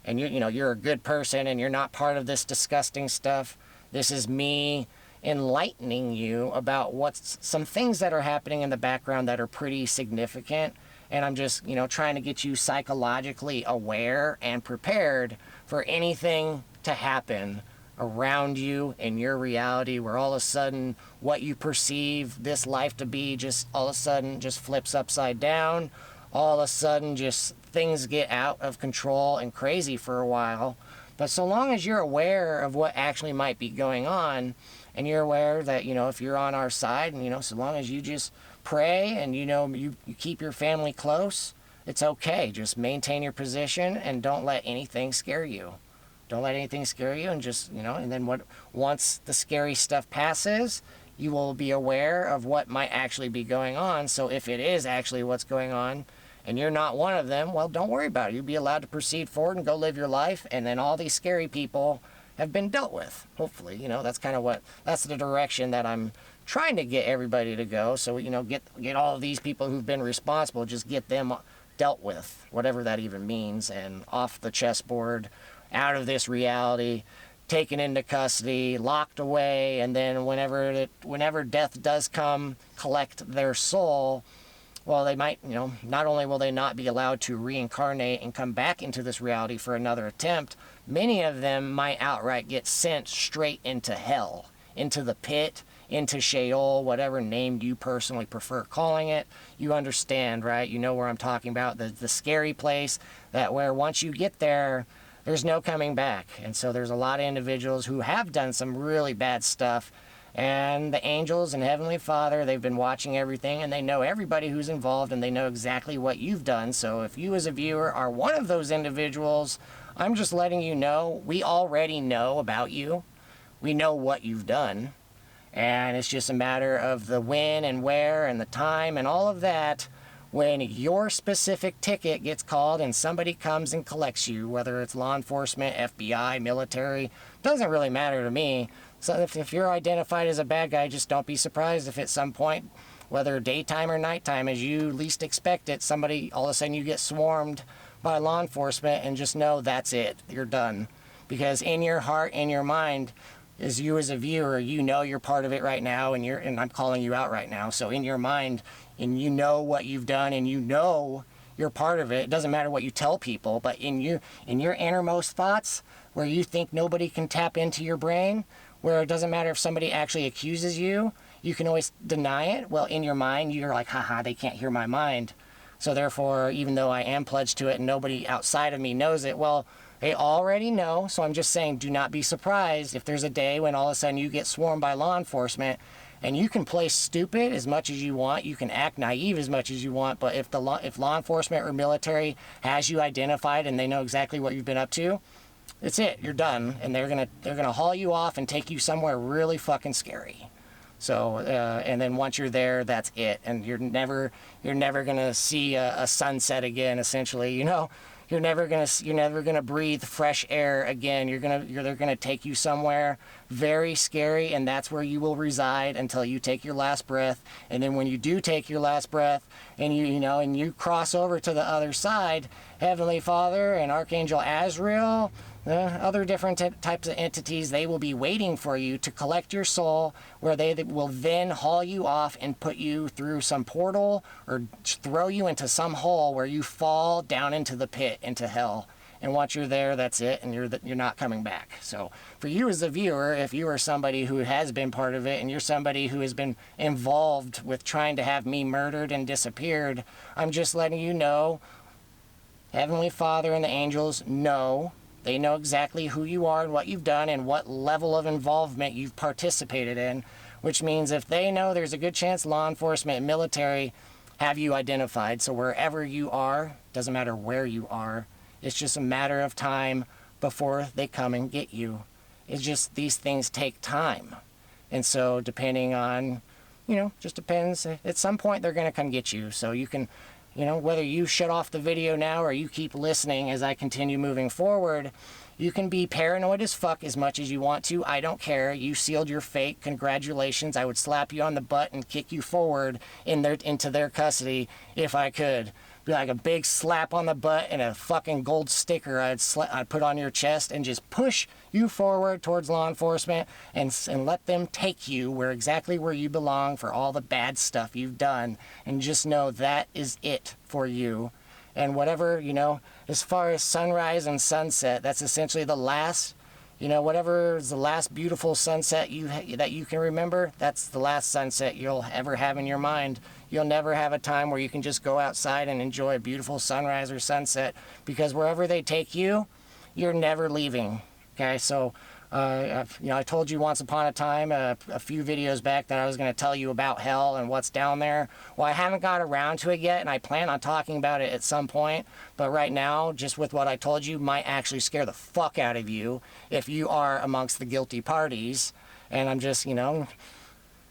and you're a good person and you're not part of this disgusting stuff, this is me enlightening you about some things that are happening in the background that are pretty significant. And I'm just, you know, trying to get you psychologically aware and prepared for anything to happen around you in your reality, where all of a sudden what you perceive this life to be just all of a sudden just flips upside down. All of a sudden just things get out of control and crazy for a while. But so long as you're aware of what actually might be going on, and you're aware that, you know, if you're on our side, and, you know, so long as you just pray and, you know, you keep your family close, it's okay. Just maintain your position and don't let anything scare you. Don't let anything scare you, and just, you know, and then once the scary stuff passes, you will be aware of what might actually be going on. So if it is actually what's going on, and you're not one of them, well, don't worry about it. You'll be allowed to proceed forward and go live your life, and then all these scary people have been dealt with. Hopefully, that's kind of that's the direction that I'm trying to get everybody to go. So, get all of these people who've been responsible, just get them dealt with, whatever that even means, and off the chessboard, out of this reality, taken into custody, locked away, and then whenever death does come, collect their soul. Well, they might, not only will they not be allowed to reincarnate and come back into this reality for another attempt, many of them might outright get sent straight into hell, into the pit, into Sheol, whatever name you personally prefer calling it. You understand, right? You know where I'm talking about, the scary place, that where once you get there, there's no coming back. And so there's a lot of individuals who have done some really bad stuff, and the angels and Heavenly Father, they've been watching everything, and they know everybody who's involved, and they know exactly what you've done. So if you as a viewer are one of those individuals, I'm just letting you know, we already know about you. We know what you've done. And it's just a matter of the when and where and the time and all of that. When your specific ticket gets called and somebody comes and collects you, whether it's law enforcement, FBI, military, doesn't really matter to me. So if you're identified as a bad guy, just don't be surprised if at some point, whether daytime or nighttime, as you least expect it, somebody, all of a sudden you get swarmed by law enforcement, and just know that's it. You're done. Because in your heart, in your mind, as you as a viewer, you know you're part of it right now, and I'm calling you out right now. So in your mind, and you know what you've done, and you know you're part of it. It doesn't matter what you tell people, but in your innermost thoughts, where you think nobody can tap into your brain, where it doesn't matter if somebody actually accuses you, you can always deny it. Well, in your mind, you're like, haha, they can't hear my mind. So therefore, even though I am pledged to it and nobody outside of me knows it, well, they already know. So I'm just saying, do not be surprised if there's a day when all of a sudden you get swarmed by law enforcement. And you can play stupid as much as you want, you can act naive as much as you want, but if law enforcement or military has you identified and they know exactly what you've been up to, it's it, you're done, and they're gonna haul you off and take you somewhere really fucking scary. So and then once you're there, that's it, and you're never gonna see a sunset again. Essentially, you're never gonna breathe fresh air again. They're gonna take you somewhere very scary, and that's where you will reside until you take your last breath. And then when you do take your last breath, and you cross over to the other side, Heavenly Father and Archangel Azrael, other different types of entities, they will be waiting for you to collect your soul, where they will then haul you off and put you through some portal or throw you into some hole where you fall down into the pit, into hell. And once you're there, that's it, and you're not coming back. So for you as a viewer, if you are somebody who has been part of it, and you're somebody who has been involved with trying to have me murdered and disappeared, I'm just letting you know, Heavenly Father and the angels know. They know exactly who you are and what you've done and what level of involvement you've participated in, which means if they know, there's a good chance law enforcement and military have you identified. So wherever you are, doesn't matter where you are, it's just a matter of time before they come and get you. It's just these things take time. And so depending on, just depends. At some point they're going to come get you. So you can, whether you shut off the video now or you keep listening as I continue moving forward, you can be paranoid as fuck as much as you want to. I don't care. You sealed your fate. Congratulations. I would slap you on the butt and kick you forward into their custody if I could. Be like a big slap on the butt and a fucking gold sticker I'd put on your chest and just push you forward towards law enforcement and let them take you exactly where you belong for all the bad stuff you've done. And just know that is it for you. And whatever, as far as sunrise and sunset, that's essentially the last, whatever is the last beautiful sunset that you can remember, that's the last sunset you'll ever have in your mind. You'll never have a time where you can just go outside and enjoy a beautiful sunrise or sunset, because wherever they take you, you're never leaving. Okay, so I told you once upon a time, a few videos back, that I was going to tell you about hell and what's down there. Well, I haven't got around to it yet, and I plan on talking about it at some point. But right now, just with what I told you, might actually scare the fuck out of you if you are amongst the guilty parties. And I'm just,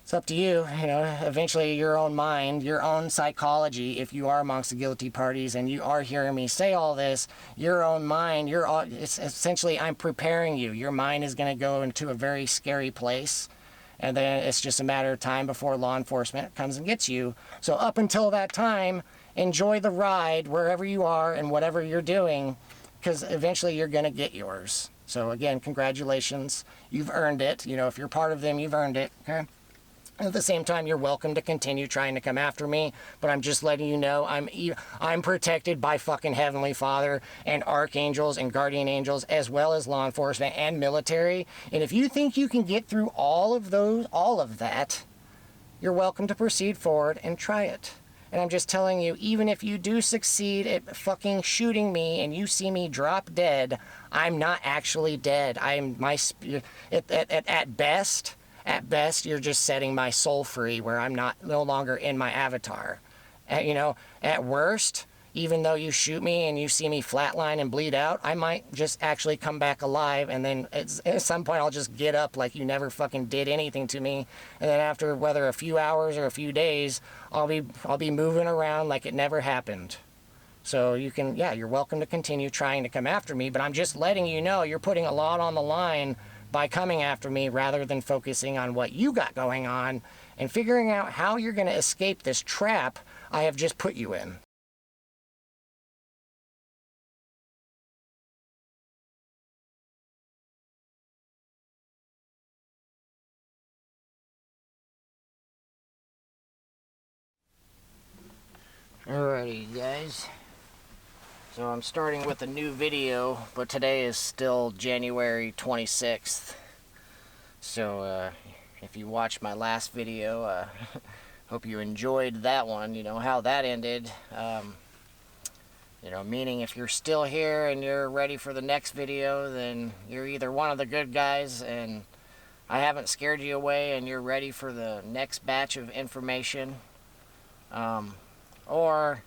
It's up to you, you know, eventually your own mind, your own psychology, if you are amongst the guilty parties and you are hearing me say all this, your own mind, it's essentially, I'm preparing you. Your mind is going to go into a very scary place, and then it's just a matter of time before law enforcement comes and gets you. So up until that time, enjoy the ride wherever you are and whatever you're doing, because eventually you're going to get yours. So again, congratulations. You've earned it. You know, if you're part of them, you've earned it, okay? At the same time, you're welcome to continue trying to come after me, but I'm just letting you know I'm protected by fucking Heavenly Father and archangels and guardian angels, as well as law enforcement and military. And if you think you can get through all of that, you're welcome to proceed forward and try it. And I'm just telling you, even if you do succeed at fucking shooting me and you see me drop dead, I'm not actually dead. At best, you're just setting my soul free where I'm no longer in my avatar. At worst, even though you shoot me and you see me flatline and bleed out, I might just actually come back alive, and then at some point I'll just get up like you never fucking did anything to me, and then after whether a few hours or a few days, I'll be moving around like it never happened. So you're welcome to continue trying to come after me, but I'm just letting you know you're putting a lot on the line by coming after me rather than focusing on what you got going on and figuring out how you're going to escape this trap I have just put you in. Alrighty, guys. So I'm starting with a new video, but today is still January 26th. So if you watched my last video, hope you enjoyed that one, you know, how that ended. Meaning if you're still here and you're ready for the next video, then you're either one of the good guys and I haven't scared you away and you're ready for the next batch of information. Or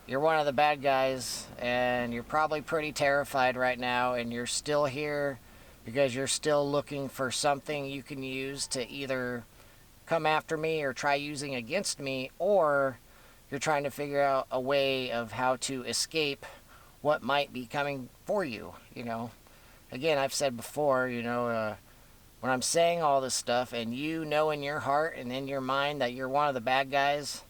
you're one of the bad guys and you're probably pretty terrified right now and you're still here because you're still looking for something you can use to either come after me or try using against me, or you're trying to figure out a way of how to escape what might be coming for you, you know. Again, I've said before, when I'm saying all this stuff and you know in your heart and in your mind that you're one of the bad guys,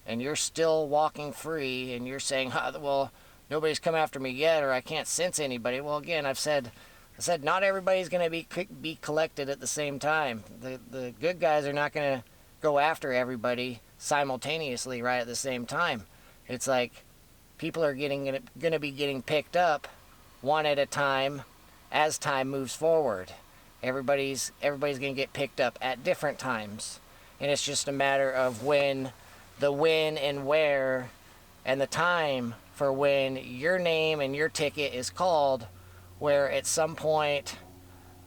and you're still walking free, and you're saying, well, nobody's come after me yet, or I can't sense anybody. Well, again, I said not everybody's going to be collected at the same time. The good guys are not going to go after everybody simultaneously right at the same time. It's like people are going to be getting picked up one at a time as time moves forward. Everybody's going to get picked up at different times, and it's just a matter of when and where and the time for when your name and your ticket is called, where at some point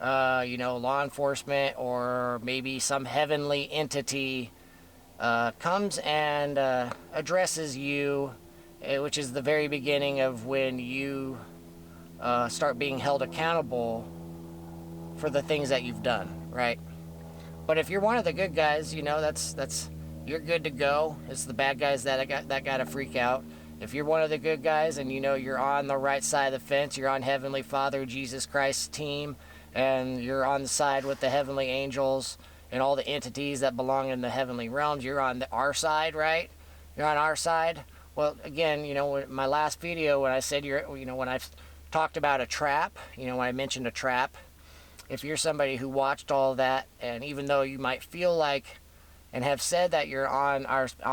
law enforcement or maybe some heavenly entity comes and addresses you, which is the very beginning of when you start being held accountable for the things that you've done, right? But if you're one of the good guys, that's you're good to go. It's the bad guys that got to freak out. If you're one of the good guys and you're on the right side of the fence, you're on Heavenly Father, Jesus Christ's team, and you're on the side with the heavenly angels and all the entities that belong in the heavenly realms, you're on our side, right? You're on our side. Well, again, my last video when I said when I've talked about a trap, when I mentioned a trap, if you're somebody who watched all that, and even though you might feel like and have said that you're on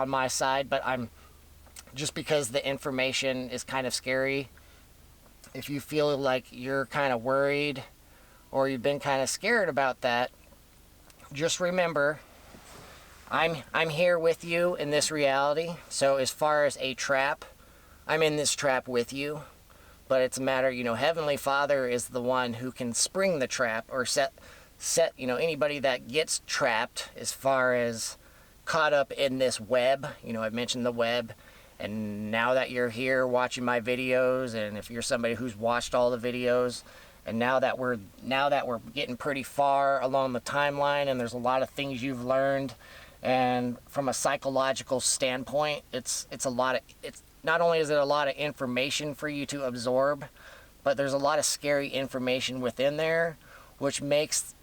my side, but I'm just because the information is kind of scary, if you feel like you're kind of worried or you've been kind of scared about that, just remember I'm here with you in this reality. So as far as a trap, I'm in this trap with you, but it's a matter, Heavenly Father is the one who can spring the trap or set anybody that gets trapped as far as caught up in this web. I've mentioned the web, and now that you're here watching my videos, and if you're somebody who's watched all the videos, And now that we're getting pretty far along the timeline, and there's a lot of things you've learned, and from a psychological standpoint, it's not only is it a lot of information for you to absorb, but there's a lot of scary information within there, which makes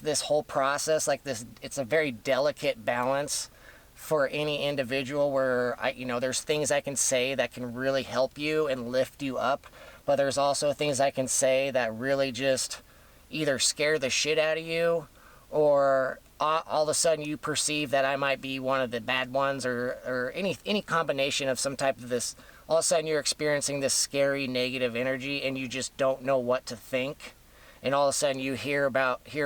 this whole process like this. It's a very delicate balance for any individual, where there's things I can say that can really help you and lift you up, but there's also things I can say that really just either scare the shit out of you, or all of a sudden you perceive that I might be one of the bad ones, or any combination of some type of this. All of a sudden you're experiencing this scary negative energy and you just don't know what to think. And all of a sudden you hear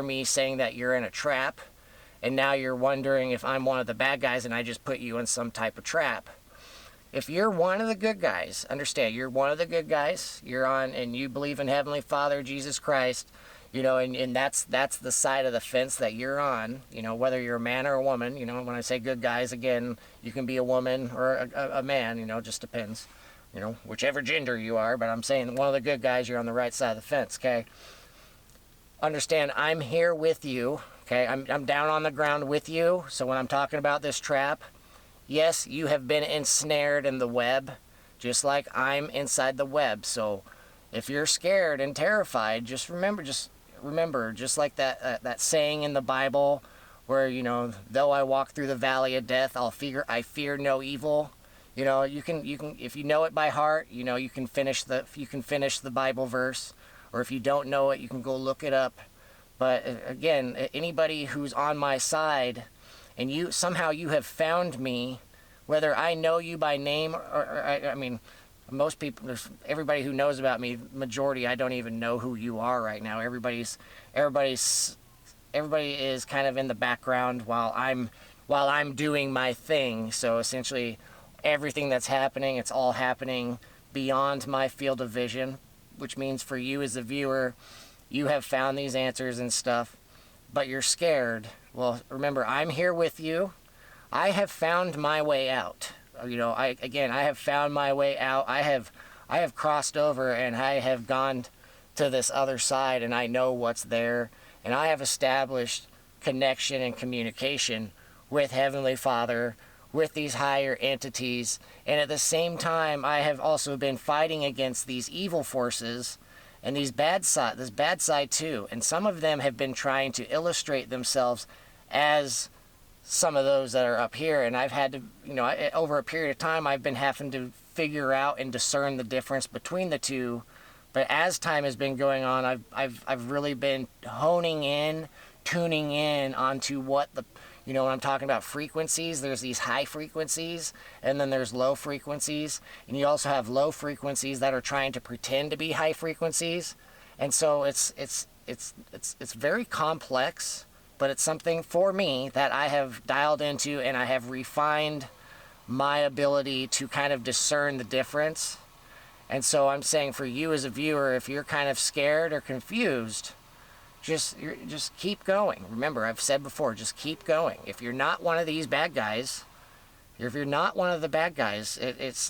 me saying that you're in a trap, and now you're wondering if I'm one of the bad guys and I just put you in some type of trap. If you're one of the good guys, understand, you're one of the good guys, you're on, and you believe in Heavenly Father, Jesus Christ, and that's the side of the fence that you're on, whether you're a man or a woman. When I say good guys, again, you can be a woman or a man, just depends, whichever gender you are, but I'm saying one of the good guys, you're on the right side of the fence, okay? Understand, I'm here with you, okay? I'm down on the ground with you, so when I'm talking about this trap, yes, you have been ensnared in the web, just like I'm inside the web. So if you're scared and terrified, just remember, just like that saying in the Bible, where though I walk through the valley of death, I fear no evil. You can if you know it by heart, you can finish the Bible verse, or if you don't know it, you can go look it up. But again, anybody who's on my side, and you have found me, whether I know you by name or most people, everybody who knows about me, majority, I don't even know who you are right now. Everybody is kind of in the background while I'm doing my thing. So essentially, everything that's happening, it's all happening beyond my field of vision, which means for you as a viewer, you have found these answers and stuff, but you're scared. Well, remember, I'm here with you. I have found my way out. I have found my way out. I have crossed over, and I have gone to this other side, and I know what's there, and I have established connection and communication with Heavenly Father, with these higher entities, and at the same time, I have also been fighting against these evil forces and this bad side too, and some of them have been trying to illustrate themselves as some of those that are up here, and I've had to, over a period of time, I've been having to figure out and discern the difference between the two. But as time has been going on, I've really been tuning in onto what when I'm talking about frequencies, there's these high frequencies, and then there's low frequencies, and you also have low frequencies that are trying to pretend to be high frequencies, and so it's very complex. But it's something for me that I have dialed into, and I have refined my ability to kind of discern the difference. And so I'm saying for you as a viewer, if you're kind of scared or confused, just keep going. Remember, I've said before, just keep going. If you're not one of these bad guys, if you're not one of the bad guys,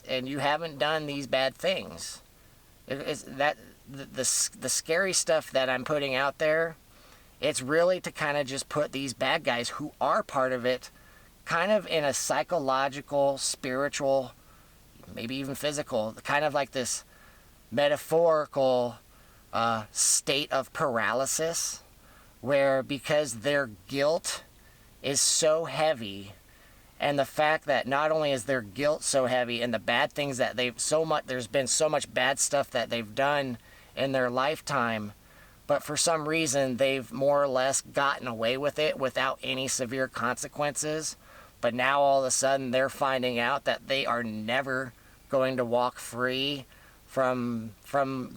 and you haven't done these bad things, it's that the scary stuff that I'm putting out there. It's really to kind of just put these bad guys who are part of it kind of in a psychological, spiritual, maybe even physical, kind of like this metaphorical state of paralysis, where because their guilt is so heavy, and the fact that not only is their guilt so heavy and the bad things that there's been so much bad stuff that they've done in their lifetime, but for some reason they've more or less gotten away with it without any severe consequences. But now all of a sudden they're finding out that they are never going to walk free from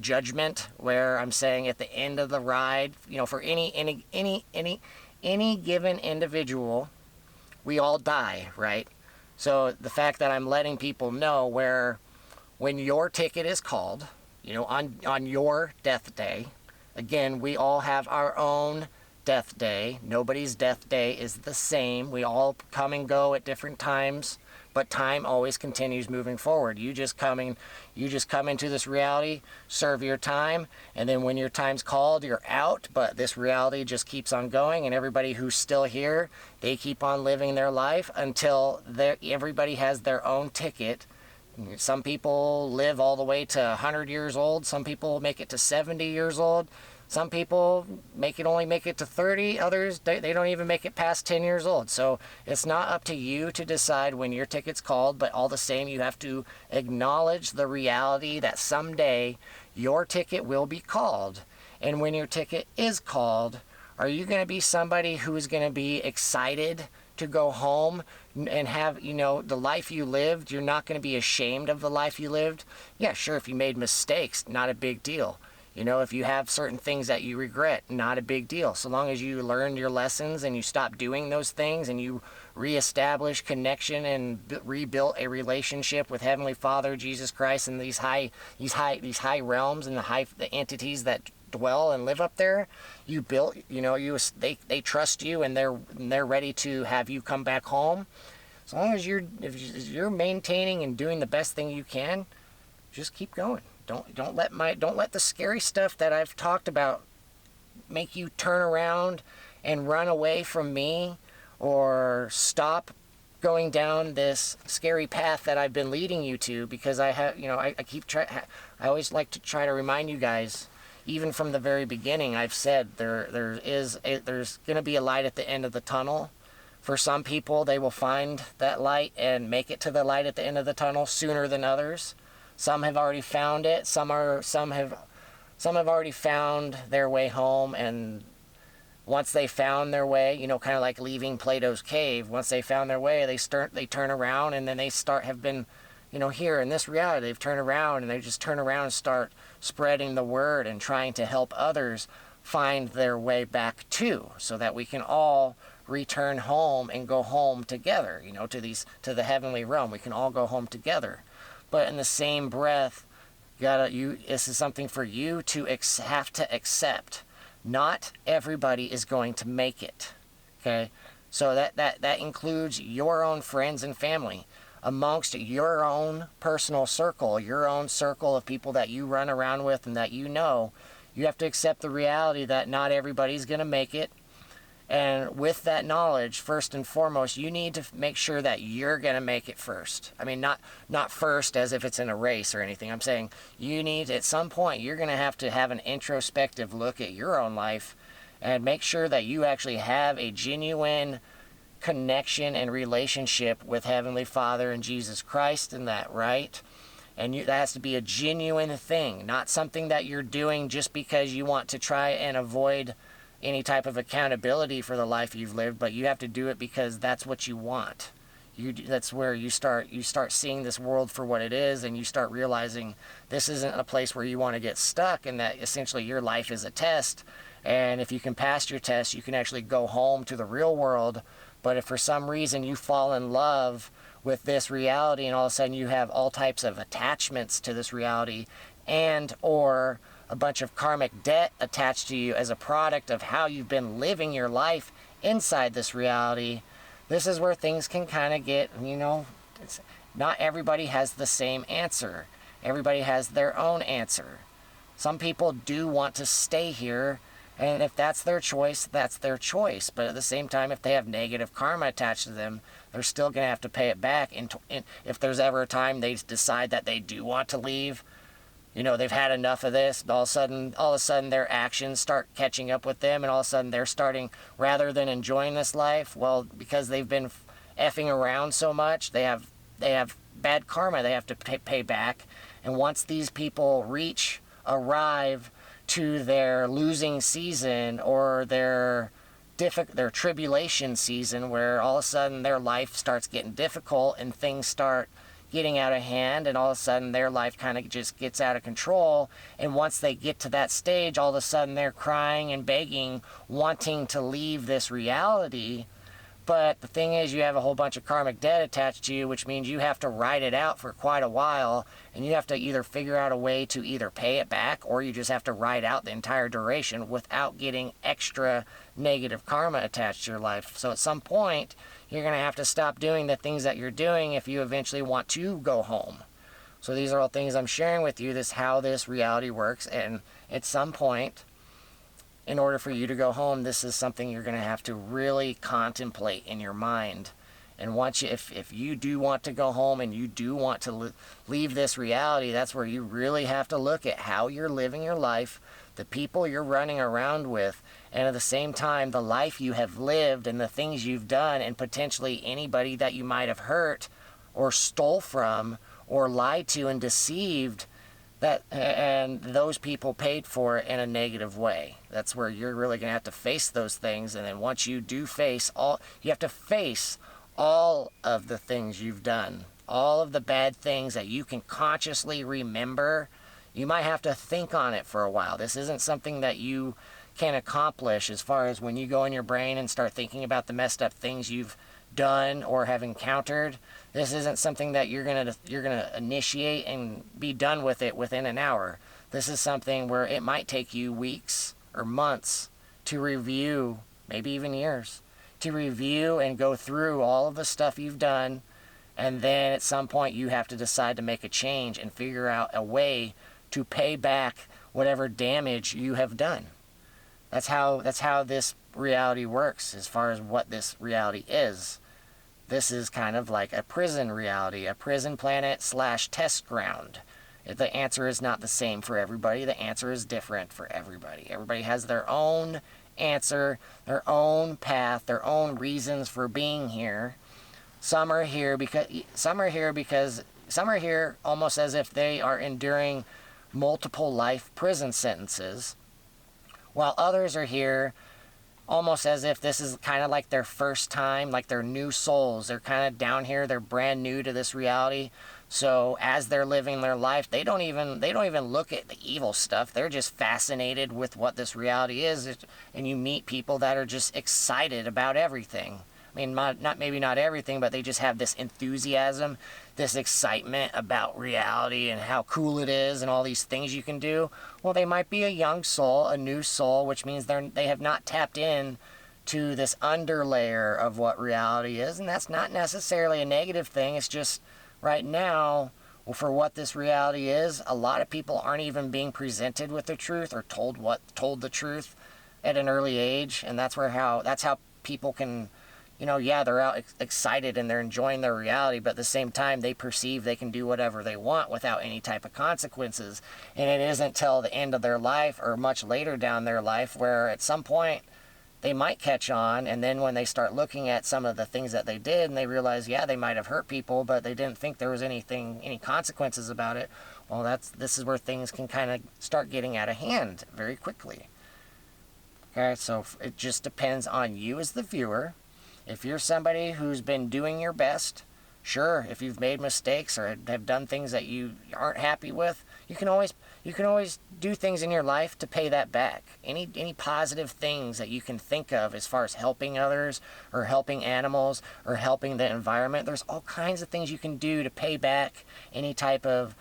judgment, where I'm saying at the end of the ride, for any given individual, we all die, right? So the fact that I'm letting people know where when your ticket is called, on your death day, again, we all have our own death day. Nobody's death day is the same. We all come and go at different times but time always continues moving forward. You just come into this reality, serve your time, and then when your time's called, you're out, but this reality just keeps on going, and everybody who's still here, they keep on living their life until everybody has their own ticket. Some people live all the way to 100 years old. Some people make it to 70 years old. Some people only make it to 30. Others, they don't even make it past 10 years old. So it's not up to you to decide when your ticket's called, but all the same, you have to acknowledge the reality that someday your ticket will be called. And when your ticket is called, are you going to be somebody who is going to be excited to go home and have, the life you lived? You're not going to be ashamed of the life you lived. Yeah, sure, if you made mistakes, not a big deal. If you have certain things that you regret, not a big deal. So long as you learned your lessons and you stop doing those things and you reestablish connection and rebuild a relationship with Heavenly Father, Jesus Christ, and these high realms and the entities that dwell and live up there, they trust you, and they're ready to have you come back home. As long as you're maintaining and doing the best thing you can, just keep going. Don't let the scary stuff that I've talked about make you turn around and run away from me, or stop going down this scary path that I've been leading you to, because I always like to try to remind you guys, even from the very beginning, I've said there's going to be a light at the end of the tunnel. For some people, they will find that light and make it to the light at the end of the tunnel sooner than others. Some have already found it. Some have already found their way home, and once they found their way, kind of like leaving Plato's cave. Once they found their way, they turn around, and then they have been, here in this reality, they've turned around, and they just turn around and start spreading the word and trying to help others find their way back too, so that we can all return home and go home together, to the heavenly realm. We can all go home together. But in the same breath, this is something for you to have to accept. Not everybody is going to make it. Okay? So that includes your own friends and family. Amongst your own personal circle, your own circle of people that you run around with and that you have to accept the reality that not everybody's going to make it. And with that knowledge, first and foremost, you need to make sure that you're going to make it first. I mean, not first as if it's in a race or anything. I'm saying you need, at some point, you're going to have an introspective look at your own life and make sure that you actually have a genuine connection and relationship with Heavenly Father and Jesus Christ in that, right? And that has to be a genuine thing, not something that you're doing just because you want to try and avoid any type of accountability for the life you've lived, but you have to do it because that's what you want. That's where you start seeing this world for what it is, and you start realizing this isn't a place where you want to get stuck, and that essentially your life is a test. And if you can pass your test, you can actually go home to the real world. But if for some reason you fall in love with this reality, and all of a sudden you have all types of attachments to this reality, and or a bunch of karmic debt attached to you as a product of how you've been living your life inside this reality, this is where things can kind of get, not everybody has the same answer. Everybody has their own answer. Some people do want to stay here, and if that's their choice, that's their choice. But at the same time, if they have negative karma attached to them, they're still going to have to pay it back. And if there's ever a time they decide that they do want to leave, they've had enough of this, all of a sudden their actions start catching up with them, and all of a sudden they're starting, rather than enjoying this life, well, because they've been effing around so much, they have bad karma they have to pay back. And once these people arrive to their losing season, or their tribulation season, where all of a sudden their life starts getting difficult and things start getting out of hand, and all of a sudden their life kind of just gets out of control, and once they get to that stage, all of a sudden they're crying and begging, wanting to leave this reality. But the thing is, you have a whole bunch of karmic debt attached to you, which means you have to ride it out for quite a while, and you have to either figure out a way to either pay it back, or you just have to ride out the entire duration without getting extra negative karma attached to your life. So at some point, you're going to have to stop doing the things that you're doing if you eventually want to go home. So these are all things I'm sharing with you, this how this reality works, and at some point, in order for you to go home, this is something you're going to have to really contemplate in your mind. And once you, if you do want to go home and you do want to leave this reality, that's where you really have to look at how you're living your life, the people you're running around with, and at the same time, the life you have lived and the things you've done, and potentially anybody that you might have hurt or stole from or lied to and deceived, that, and those people paid for it in a negative way. That's where you're really going to have to face those things. And then once you do face all, you have to face all of the things you've done, all of the bad things that you can consciously remember. You might have to think on it for a while. This isn't something that you can accomplish as far as when you go in your brain and start thinking about the messed up things you've done or have encountered. This isn't something that you're gonna initiate and be done with it within an hour. This is something where it might take you weeks or months to review, maybe even years, to review and go through all of the stuff you've done, and then at some point you have to decide to make a change and figure out a way to pay back whatever damage you have done. That's how this reality works as far as what this reality is. This is kind of like a prison reality, a prison planet / test ground. The answer is not the same for everybody. The answer is different for everybody. Everybody has their own answer, their own path, their own reasons for being here. Some are here almost as if they are enduring multiple life prison sentences, while others are here almost as if this is kind of like their first time, like they're new souls. They're kind of down here, they're brand new to this reality. So as they're living their life, they don't even look at the evil stuff. They're just fascinated with what this reality is. And you meet people that are just excited about everything. I mean, maybe not everything, but they just have this enthusiasm, this excitement about reality and how cool it is and all these things you can do. Well, they might be a young soul, a new soul, which means they have not tapped in to this underlayer of what reality is. And that's not necessarily a negative thing. It's just right now, well, for what this reality is, a lot of people aren't even being presented with the truth or told the truth at an early age. And that's how people can, they're out excited and they're enjoying their reality, but at the same time, they perceive they can do whatever they want without any type of consequences. And it isn't till the end of their life or much later down their life where at some point they might catch on, and then when they start looking at some of the things that they did and they realize, yeah, they might have hurt people, but they didn't think there was any consequences about it. Well, this is where things can kind of start getting out of hand very quickly. Okay, so it just depends on you as the viewer. If you're somebody who's been doing your best, sure, if you've made mistakes or have done things that you aren't happy with, you can always do things in your life to pay that back. Any positive things that you can think of as far as helping others or helping animals or helping the environment, there's all kinds of things you can do to pay back any type of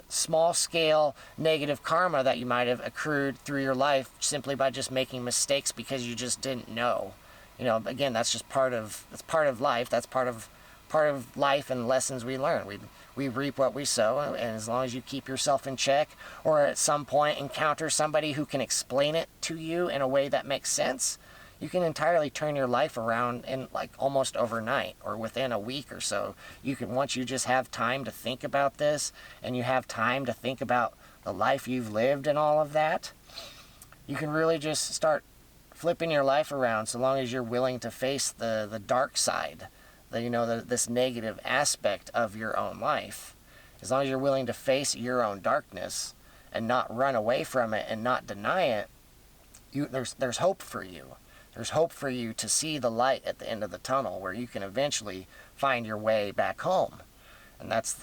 small scale negative karma that you might have accrued through your life simply by just making mistakes because you just didn't know. Again, that's just part of life. That's part of life and lessons we learn. We reap what we sow, and as long as you keep yourself in check, or at some point encounter somebody who can explain it to you in a way that makes sense, you can entirely turn your life around in like almost overnight or within a week or so. Once you just have time to think about this, and you have time to think about the life you've lived and all of that, you can really just start flipping your life around, so long as you're willing to face the dark side, this negative aspect of your own life. As long as you're willing to face your own darkness and not run away from it and not deny it, there's hope for you. There's hope for you to see the light at the end of the tunnel, where you can eventually find your way back home. And that's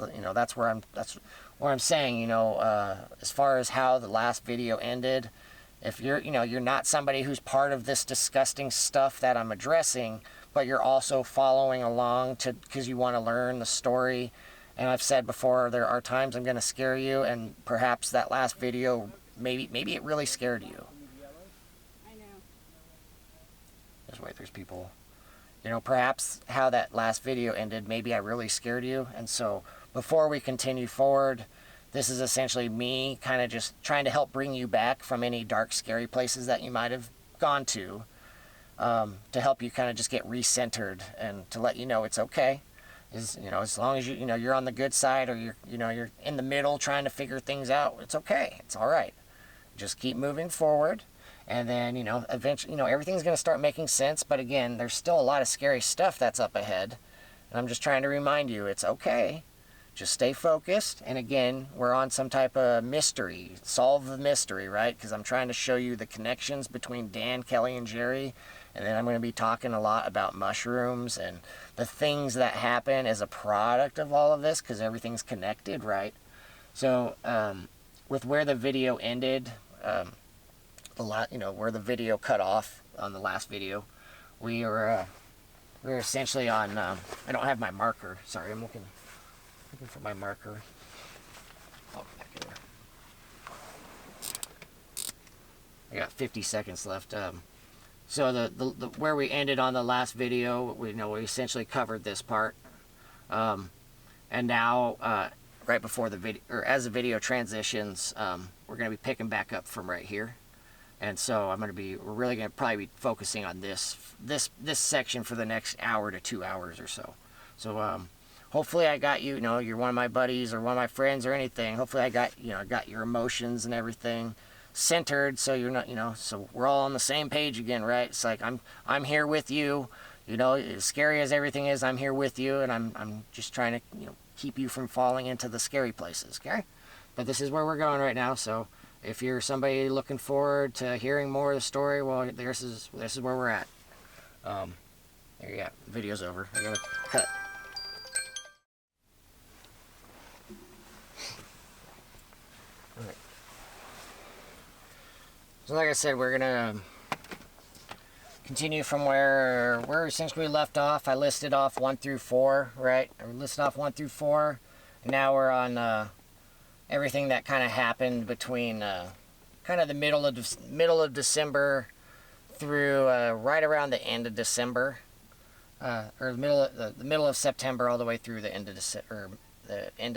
where I'm saying, as far as how the last video ended, if you're not somebody who's part of this disgusting stuff that I'm addressing, but you're also following along because you want to learn the story. And I've said before, there are times I'm going to scare you, and perhaps that last video, maybe it really scared you.
I know.
Just wait, there's people. You know, perhaps how that last video ended, maybe I really scared you. And so before we continue forward, this is essentially me kind of just trying to help bring you back from any dark, scary places that you might have gone to help you kind of just get recentered and to let you know it's okay. You know, as long as you're on the good side, or you're in the middle trying to figure things out, it's okay. It's all right. Just keep moving forward. And then, eventually, everything's going to start making sense. But again, there's still a lot of scary stuff that's up ahead. And I'm just trying to remind you, it's okay. Just stay focused. And again, we're on some type of mystery. Solve the mystery, right? Because I'm trying to show you the connections between Dan, Kelly, and Jerry. And then I'm going to be talking a lot about mushrooms and the things that happen as a product of all of this, because everything's connected, right? So, with where the video ended, where the video cut off on the last video, we were essentially on. I don't have my marker. Sorry, I'm looking for my marker. Oh, back here. I got 50 seconds left. So the where we ended on the last video, we essentially covered this part, and now right before the video, or as the video transitions, we're going to be picking back up from right here. And so we're really going to probably be focusing on this section for the next hour to 2 hours or so. So hopefully I got you, you're one of my buddies or one of my friends or anything. Hopefully I got your emotions and everything centered, so you're not, so we're all on the same page again, right? It's like I'm here with you, as scary as everything is, I'm here with you, and I'm just trying to, keep you from falling into the scary places, okay? But this is where we're going right now, so if you're somebody looking forward to hearing more of the story, well, this is where we're at. There you go. The video's over. I gotta cut. All right. So like I said, we're gonna continue from where essentially we left off. I listed off 1 through 4, right? I listed off 1 through 4. And now we're on everything that kind of happened between kind of the middle of December through right around the end of December, or the middle of September all the way through the end of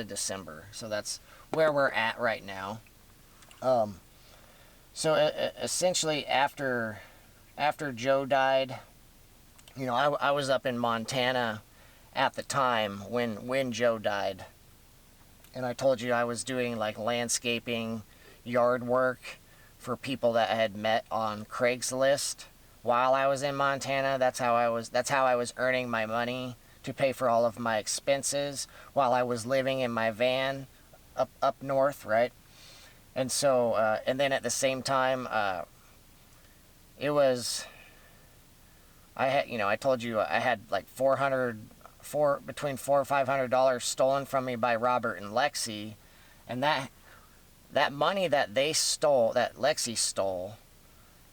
December. So that's where we're at right now. So essentially after Joe died, I was up in Montana at the time when Joe died. And I told you I was doing like landscaping, yard work for people that I had met on Craigslist while I was in Montana. That's how I was earning my money to pay for all of my expenses while I was living in my van up north, right? And so, and then at the same time, I told you I had like between $400 or $500 stolen from me by Robert and Lexi, and that money that they stole, that Lexi stole,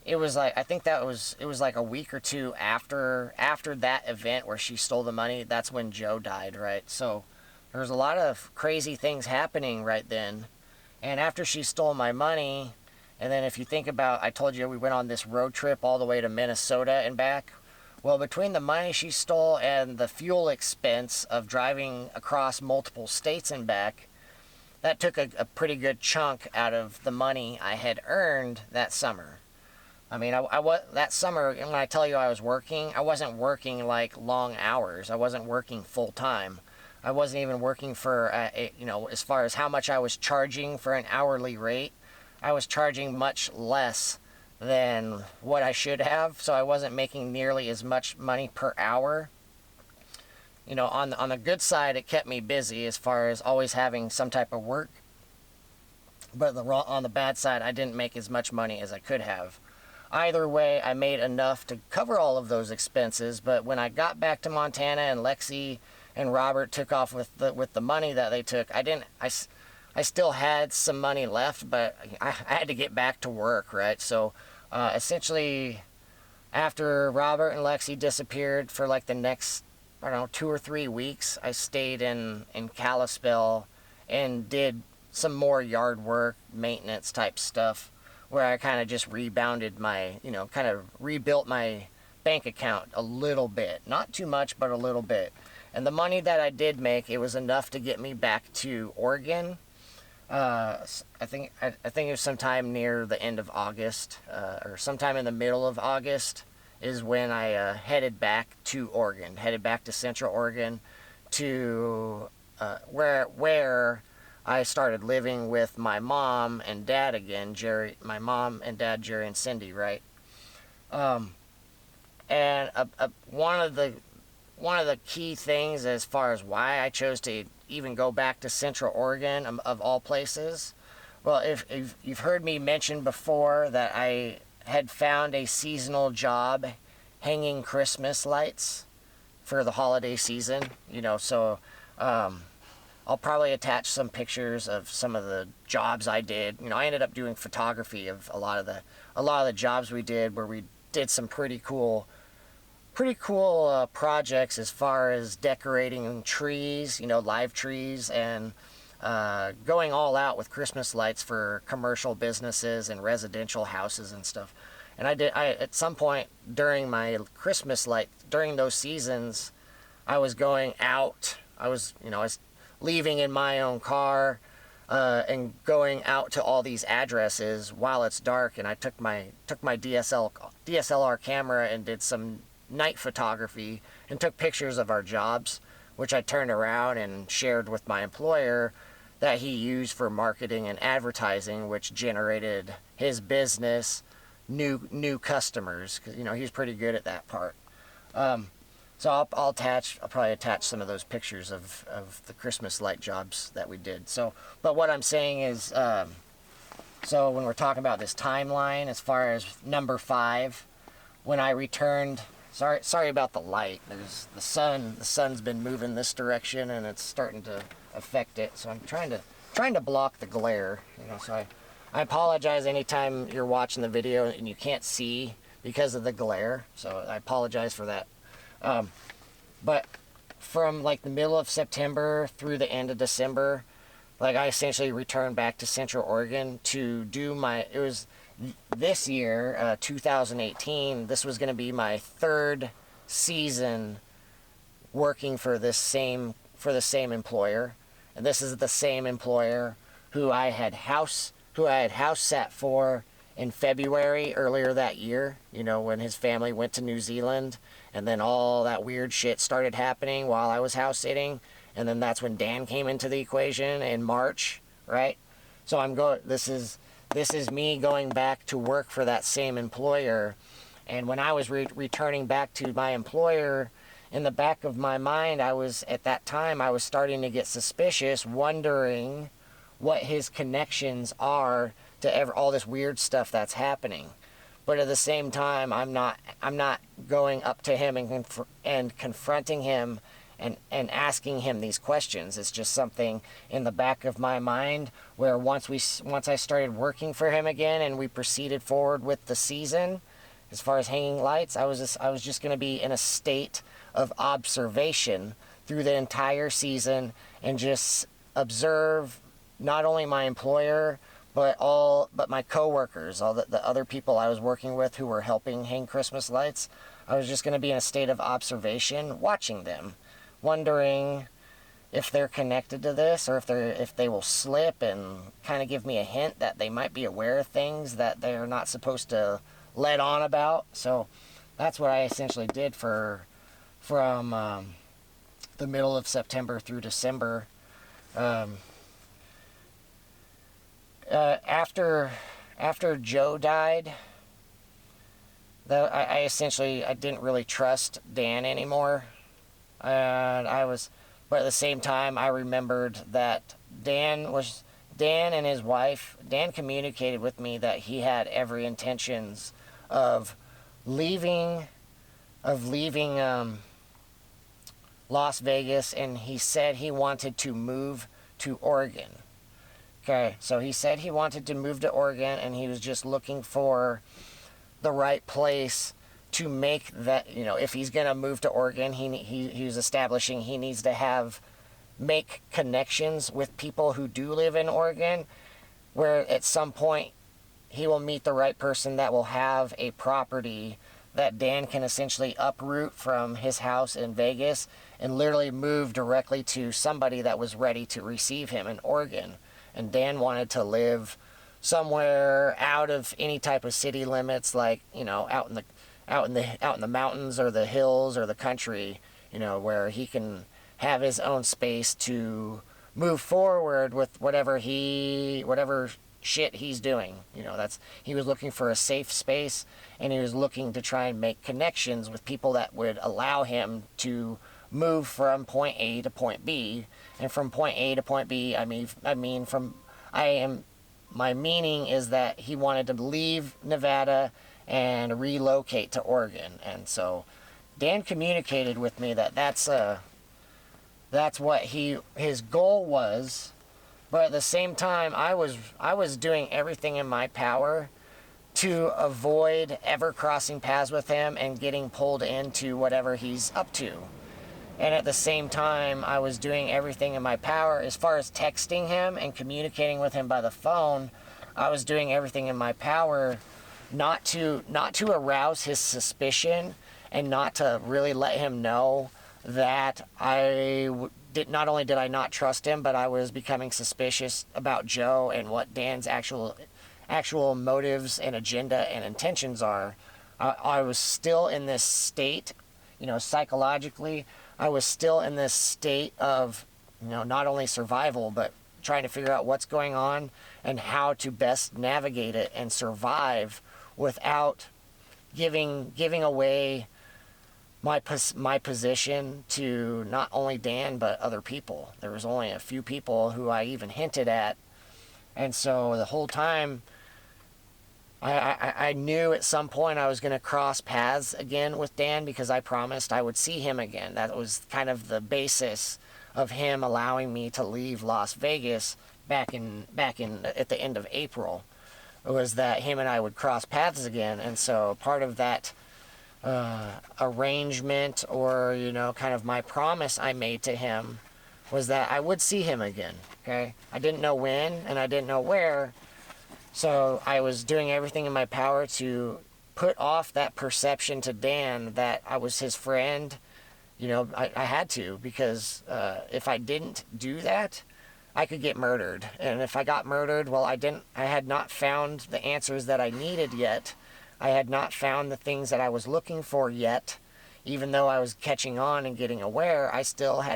it was like, I think it was like a week or two after that event where she stole the money. That's when Joe died, right? So there was a lot of crazy things happening right then. And after she stole my money, and then if you think about, I told you we went on this road trip all the way to Minnesota and back. Well, between the money she stole and the fuel expense of driving across multiple states and back, that took a pretty good chunk out of the money I had earned that summer. I mean, that summer, when I tell you I was working, I wasn't working like long hours. I wasn't working full time. I wasn't even working for, as far as how much I was charging for an hourly rate, I was charging much less than what I should have, so I wasn't making nearly as much money per hour. On the good side, it kept me busy as far as always having some type of work. But on the bad side, I didn't make as much money as I could have. Either way, I made enough to cover all of those expenses, but when I got back to Montana and Lexi and Robert took off with the money that they took, I still had some money left, but I had to get back to work, right? So essentially, after Robert and Lexi disappeared for like the next, I don't know, 2 or 3 weeks, I stayed in Kalispell and did some more yard work, maintenance type stuff, where I kind of just rebounded my, kind of rebuilt my bank account a little bit. Not too much, but a little bit. And the money that I did make, it was enough to get me back to Oregon. I think it was sometime near the end of August, or sometime in the middle of August is when I headed back to Oregon, headed back to Central Oregon, to where I started living with my mom and dad again, Jerry, my mom and dad, Jerry and Cindy, right? And one of the key things as far as why I chose to even go back to Central Oregon, of all places, well, if you've heard me mention before that I had found a seasonal job hanging Christmas lights for the holiday season, so I'll probably attach some pictures of some of the jobs I did. I ended up doing photography of a lot of the jobs we did, where we did some pretty cool projects as far as decorating trees, live trees, and going all out with Christmas lights for commercial businesses and residential houses and stuff. And I at some point during my Christmas light, during those seasons, I was going out. I was leaving in my own car and going out to all these addresses while it's dark, and I took my DSLR camera and did some night photography and took pictures of our jobs, which I turned around and shared with my employer that he used for marketing and advertising, which generated his business new customers, because he's pretty good at that part. So I'll probably attach some of those pictures of the Christmas light jobs that we did. But what I'm saying is, so when we're talking about this timeline, as far as number 5, when I returned, sorry about the light. There's the sun's been moving this direction, and it's starting to affect it. So I'm trying to block the glare. So I apologize anytime you're watching the video and you can't see because of the glare. So I apologize for that. But from like the middle of September through the end of December, like I essentially returned back to Central Oregon to do it was this year, 2018, this was going to be my 3rd season working for the same employer. And this is the same employer who I had house sat for in February earlier that year, when his family went to New Zealand, and then all that weird shit started happening while I was house sitting, and then that's when Dan came into the equation in March, right? So this is me going back to work for that same employer. And when I was returning back to my employer, in the back of my mind, at that time I was starting to get suspicious, wondering what his connections are to all this weird stuff that's happening. But at the same time, I'm not going up to him and confronting him and asking him these questions. It's just something in the back of my mind where once I started working for him again and we proceeded forward with the season, as far as hanging lights, I was just going to be in a state of observation through the entire season and just observe not only my employer, but my coworkers, all the other people I was working with who were helping hang Christmas lights. I was just going to be in a state of observation, watching them, wondering if they're connected to this, or if they will slip and kind of give me a hint that they might be aware of things that they're not supposed to let on about. So that's what I essentially did from the middle of September through December. After Joe died, I didn't really trust Dan anymore, but at the same time I remembered that Dan and his wife. Dan communicated with me that he had every intentions of leaving Las Vegas, and he said he wanted to move to Oregon. Okay, so he said he wanted to move to Oregon, and he was just looking for the right place to make that, you know, if he's going to move to Oregon, he was establishing he needs to make connections with people who do live in Oregon, where at some point he will meet the right person that will have a property that Dan can essentially uproot from his house in Vegas and literally move directly to somebody that was ready to receive him in Oregon. And Dan wanted to live somewhere out of any type of city limits, like, you know, out in the mountains or the hills or the country, you know, where he can have his own space to move forward with whatever shit he's doing. You know, he was looking for a safe space, and he was looking to try and make connections with people that would allow him to move from point A to point B. And from point A to point B, my meaning is that he wanted to leave Nevada and relocate to Oregon. And so Dan communicated with me that that's what his goal was. But at the same time, I was doing everything in my power to avoid ever crossing paths with him and getting pulled into whatever he's up to. And at the same time, I was doing everything in my power as far as texting him and communicating with him by the phone. I was doing everything in my power not to arouse his suspicion, and not to really let him know that not only did I not trust him, but I was becoming suspicious about Joe and what Dan's actual motives and agenda and intentions are. I was still in this state, you know, psychologically, I was still in this state of, you know, not only survival, but trying to figure out what's going on and how to best navigate it and survive without giving away my position to not only Dan but other people. There was only a few people who I even hinted at, and so the whole time I knew at some point I was going to cross paths again with Dan, because I promised I would see him again. That was kind of the basis of him allowing me to leave Las Vegas back in at the end of April. It was that him and I would cross paths again, and so part of that arrangement, or, you know, kind of my promise I made to him, was that I would see him again. Okay, I didn't know when and I didn't know where, so I was doing everything in my power to put off that perception to Dan that I was his friend. You know, I had to, because if I didn't do that, I could get murdered. And if I got murdered, well, I had not found the answers that I needed yet. I had not found the things that I was looking for yet. Even though I was catching on and getting aware, I still kind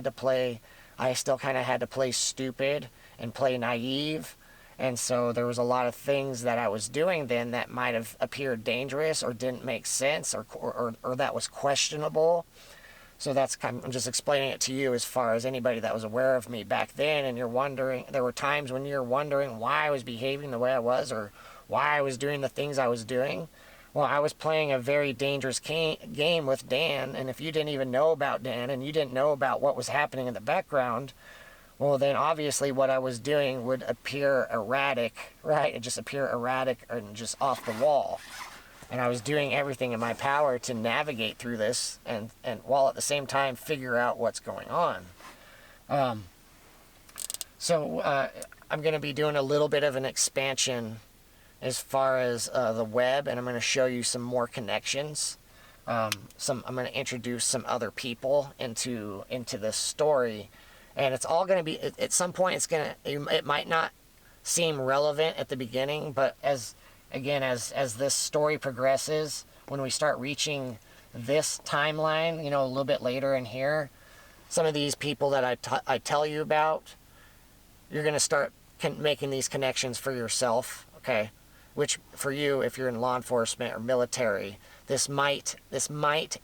of had to play stupid and play naive. And so there was a lot of things that I was doing then that might have appeared dangerous or didn't make sense, or that was questionable. So I'm just explaining it to you as far as anybody that was aware of me back then, and you're wondering, there were times when you're wondering why I was behaving the way I was, or why I was doing the things I was doing. Well, I was playing a very dangerous game with Dan, and if you didn't even know about Dan and you didn't know about what was happening in the background, well, then obviously what I was doing would appear erratic, right? It just appear erratic and just off the wall. And I was doing everything in my power to navigate through this, and while at the same time figure out what's going on. So I'm going to be doing a little bit of an expansion as far as the web, and I'm going to show you some more connections. I'm going to introduce some other people into this story, and it's all going to be, at some point it might not seem relevant at the beginning, but as this story progresses, when we start reaching this timeline, you know, a little bit later in here, some of these people that I tell you about, you're going to start making these connections for yourself, okay? Which for you, if you're in law enforcement or military, this might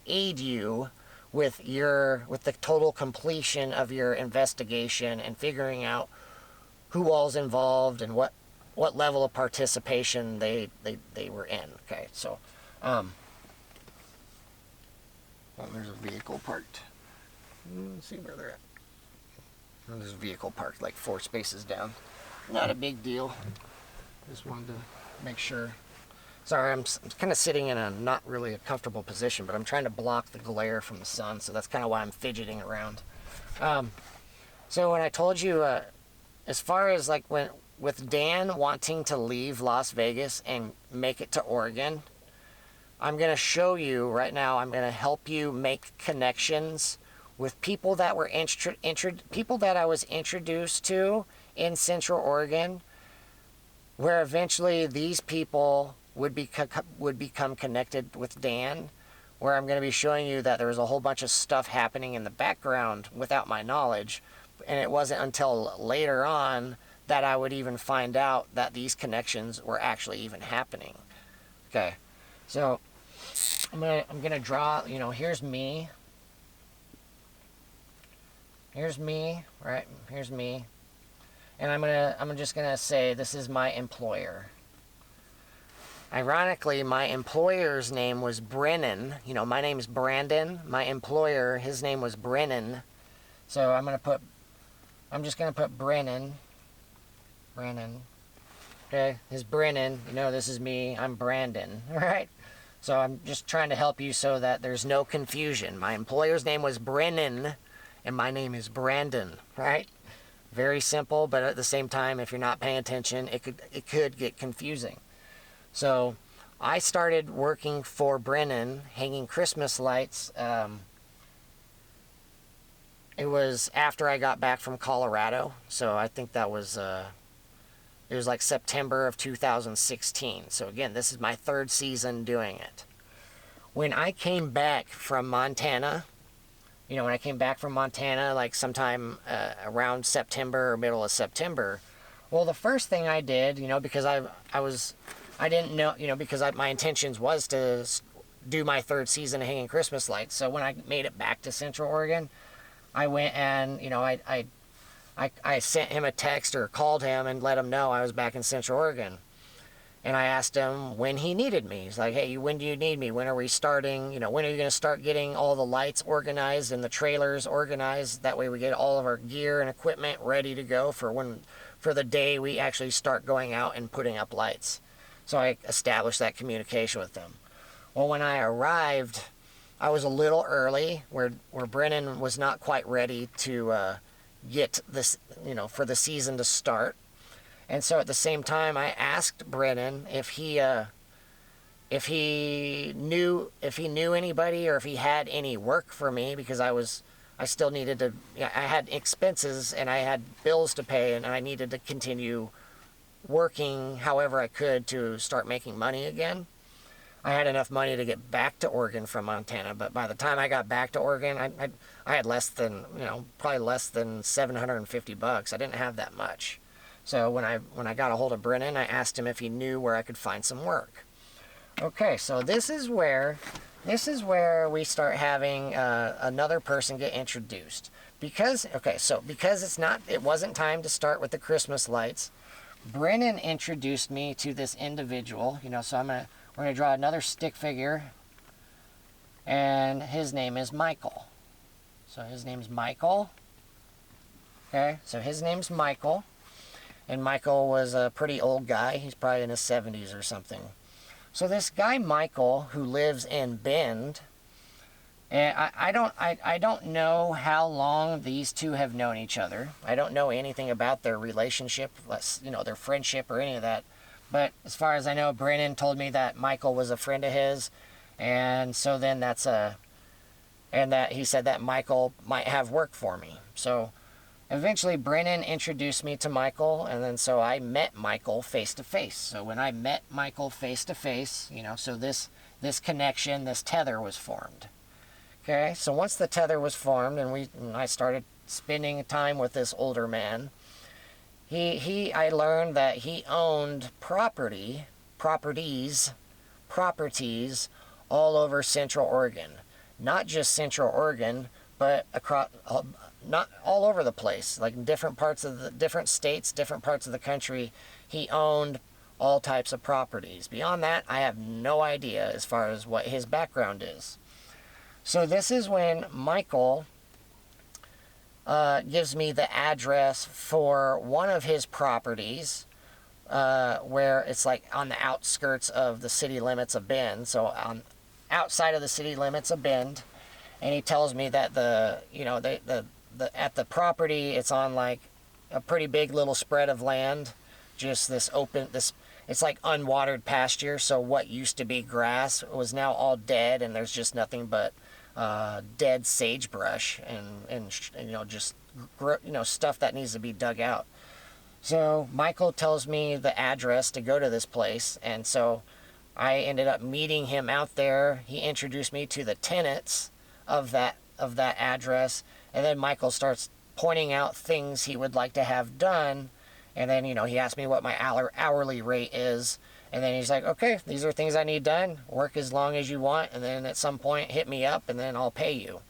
aid you with the total completion of your investigation and figuring out who all's involved and what level of participation they were in. Okay, so there's a vehicle parked. Let's see where they're at. There's a vehicle parked like 4 spaces down. Not a big deal. Just wanted to make sure. Sorry, I'm kind of sitting in a not really a comfortable position, but I'm trying to block the glare from the sun, so that's kind of why I'm fidgeting around. So when I told you, as far as like with Dan wanting to leave Las Vegas and make it to Oregon, I'm going to show you right now, I'm going to help you make connections with people that were people that I was introduced to in Central Oregon, where eventually these people would become connected with Dan, where I'm going to be showing you that there was a whole bunch of stuff happening in the background without my knowledge, and it wasn't until later on that I would even find out that these connections were actually even happening. Okay, so I'm gonna draw. You know, here's me. Here's me, right? Here's me, and I'm just gonna say this is my employer. Ironically, my employer's name was Brennan. You know, my name's Brandon. My employer, his name was Brennan. So I'm just gonna put Brennan. Okay, his Brennan. You know, this is me. I'm Brandon. All right. So I'm just trying to help you so that there's no confusion. My employer's name was Brennan, and my name is Brandon. Right? Very simple, but at the same time, if you're not paying attention, it could get confusing. So I started working for Brennan, hanging Christmas lights. It was after I got back from Colorado, so I think that was it was like September of 2016. So again, this is my third season doing it. When I came back from Montana, you know, when I came back from Montana, like sometime around September or middle of September, well, the first thing I did, you know, because I didn't know, you know, because my intentions was to do my third season of hanging Christmas lights. So when I made it back to Central Oregon, I went and, you know, I sent him a text or called him and let him know I was back in Central Oregon. And I asked him when he needed me. He's like, hey, when do you need me? When are we starting? You know, when are you going to start getting all the lights organized and the trailers organized? That way we get all of our gear and equipment ready to go for the day we actually start going out and putting up lights. So I established that communication with them. Well, when I arrived, I was a little early, where Brennan was not quite ready to get this, you know, for the season to start. And so at the same time, I asked Brennan if he knew anybody or if he had any work for me, because I still needed to. I had expenses and I had bills to pay, and I needed to continue working however I could to start making money again. I had enough money to get back to Oregon from Montana, but by the time I got back to Oregon, I had less than, you know, probably less than $750. I didn't have that much. So when I got a hold of Brennan, I asked him if he knew where I could find some work. Okay, so this is where we start having another person get introduced. Because it wasn't time to start with the Christmas lights, Brennan introduced me to this individual, you know, so we're going to draw another stick figure, and his name is Michael. So his name's Michael. Okay, so his name's Michael, and Michael was a pretty old guy. He's probably in his 70s or something. So this guy Michael, who lives in Bend, and I don't know how long these two have known each other. I don't know anything about their relationship, you know, their friendship or any of that. But as far as I know, Brennan told me that Michael was a friend of his, and so then and that he said that Michael might have work for me. So eventually Brennan introduced me to Michael, and then so I met Michael face to face. So when I met Michael face to face, you know, so this connection, this tether was formed. Okay, so once the tether was formed and I started spending time with this older man, I learned that he owned properties all over Central Oregon. Not just Central Oregon, but across, not all over the place, like in different parts of the different states, different parts of the country. He owned all types of properties. Beyond that, I have no idea as far as what his background is. So this is when Michael gives me the address for one of his properties where it's like on the outskirts of the city limits of Bend. So on outside of the city limits of Bend, and he tells me that the at the property it's on like a pretty big little spread of land, just this open it's like unwatered pasture. So what used to be grass was now all dead, and there's just nothing but dead sagebrush and just stuff that needs to be dug out. So Michael tells me the address to go to this place, and so I ended up meeting him out there. He introduced me to the tenants of that address, and then Michael starts pointing out things he would like to have done, and then he asked me what my hourly rate is, and then he's like, okay, these are things I need done. Work as long as you want, and then at some point hit me up, and then I'll pay you.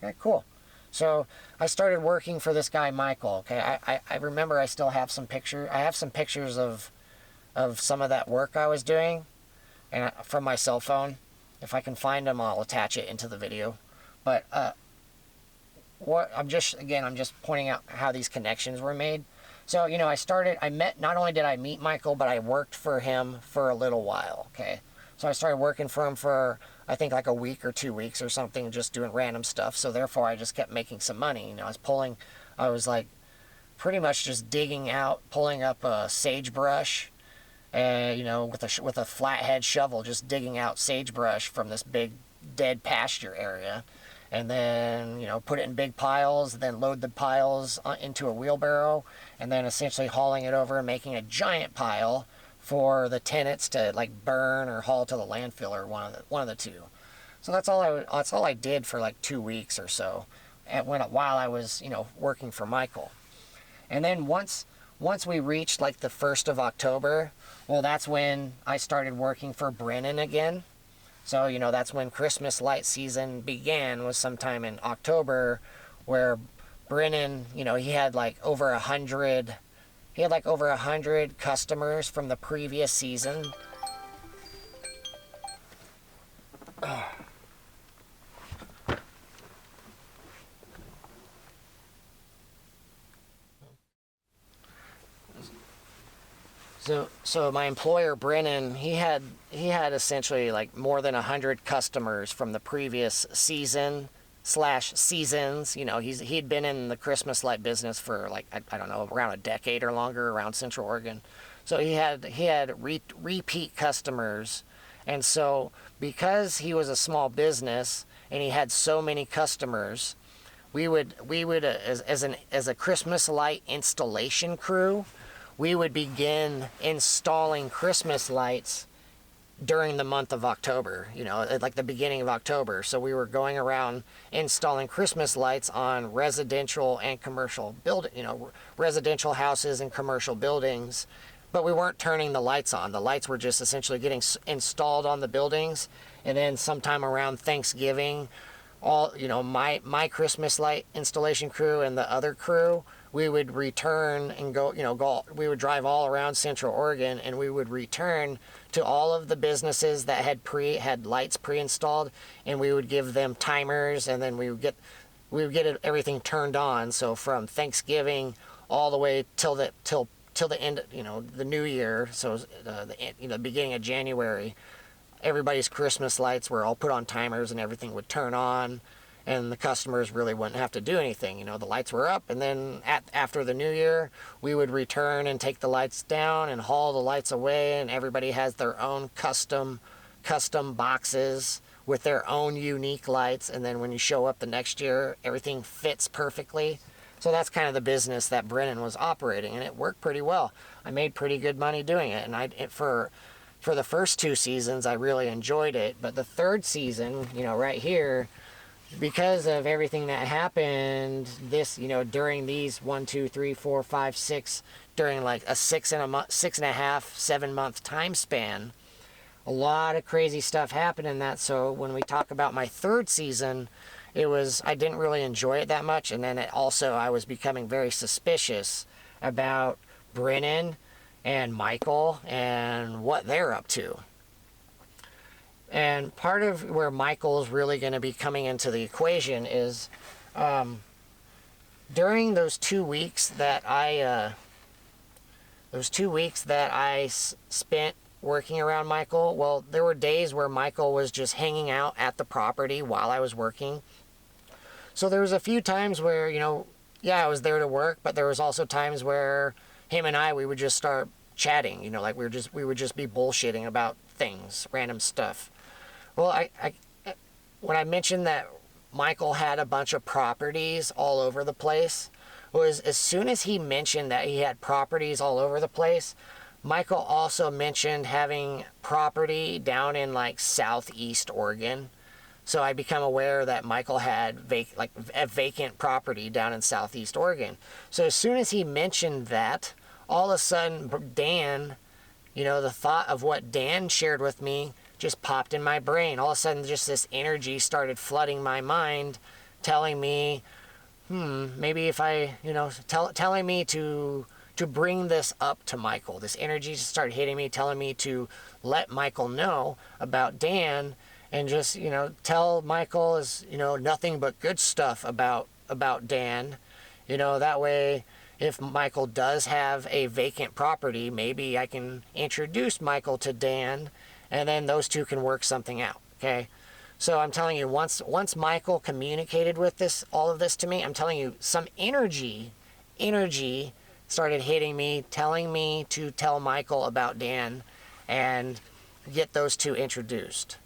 Okay, cool. So I started working for this guy, Michael. Okay, I remember I still have some pictures. I have some pictures of some of that work I was doing, and from my cell phone. If I can find them, I'll attach it into the video. But I'm just pointing out how these connections were made. So not only did I meet Michael, but I worked for him for a little while. Okay, so I started working for him for I think like a week or 2 weeks or something, just doing random stuff. So therefore I just kept making some money. I was like pretty much just pulling up a sagebrush, with a flathead shovel, just digging out sagebrush from this big dead pasture area, and then put it in big piles, then load the piles into a wheelbarrow, and then essentially hauling it over and making a giant pile for the tenants to like burn or haul to the landfill, or one of the two. So that's all I did for like 2 weeks or so, while I was working for Michael. And then once we reached like the 1st of October, well, that's when I started working for Brennan again. So that's when Christmas light season began, was sometime in October, where Brennan, he had like over 100 customers from the previous season. So my employer Brennan, he had essentially like more than 100 customers from the previous season / seasons. He'd been in the Christmas light business for like I don't know, around a decade or longer around Central Oregon. So he had repeat customers, and so because he was a small business and he had so many customers, we would as a Christmas light installation crew, we would begin installing Christmas lights during the month of October, like the beginning of October. So we were going around installing Christmas lights on residential and commercial residential houses and commercial buildings, but we weren't turning the lights on. The lights were just essentially getting installed on the buildings, and then sometime around Thanksgiving, my Christmas light installation crew and the other crew, we would return and we would drive all around Central Oregon, and we would return to all of the businesses that had lights pre-installed, and we would give them timers, and then we would get everything turned on. So from Thanksgiving all the way till the end, the new year. So the beginning of January, everybody's Christmas lights were all put on timers, and everything would turn on, and the customers really wouldn't have to do anything. The lights were up, and then after the new year, we would return and take the lights down and haul the lights away, and everybody has their own custom boxes with their own unique lights, and then when you show up the next year, everything fits perfectly. So that's kind of the business that Brennan was operating, and it worked pretty well. I made pretty good money doing it, and for the first 2 seasons, I really enjoyed it. But the 3rd season, right here, because of everything that happened during these 1, 2, 3, 4, 5, 6, during like a 6.5, 7 month time span, a lot of crazy stuff happened in that. So when we talk about my 3rd season, I didn't really enjoy it that much. And then I was becoming very suspicious about Brennan and Michael and what they're up to. And part of where Michael's really going to be coming into the equation is during those 2 weeks that I those 2 weeks that I spent working around Michael, well, there were days where Michael was just hanging out at the property while I was working. So there was a few times where, yeah, I was there to work, but there was also times where him and we would just start chatting, like we would just be bullshitting about things, random stuff. Well, when I mentioned that Michael had a bunch of properties all over the place, was as soon as he mentioned that he had properties all over the place, Michael also mentioned having property down in like southeast Oregon. So I become aware that Michael had a vacant property down in southeast Oregon. So as soon as he mentioned that, all of a sudden Dan, the thought of what Dan shared with me just popped in my brain. All of a sudden just this energy started flooding my mind, telling me, maybe if I, telling me to bring this up to Michael. This energy just started hitting me, telling me to let Michael know about Dan, and just, tell Michael is, nothing but good stuff about Dan. That way, if Michael does have a vacant property, maybe I can introduce Michael to Dan, and then those two can work something out, okay? So I'm telling you, once Michael communicated with all of this to me, I'm telling you, some energy started hitting me, telling me to tell Michael about Dan and get those two introduced.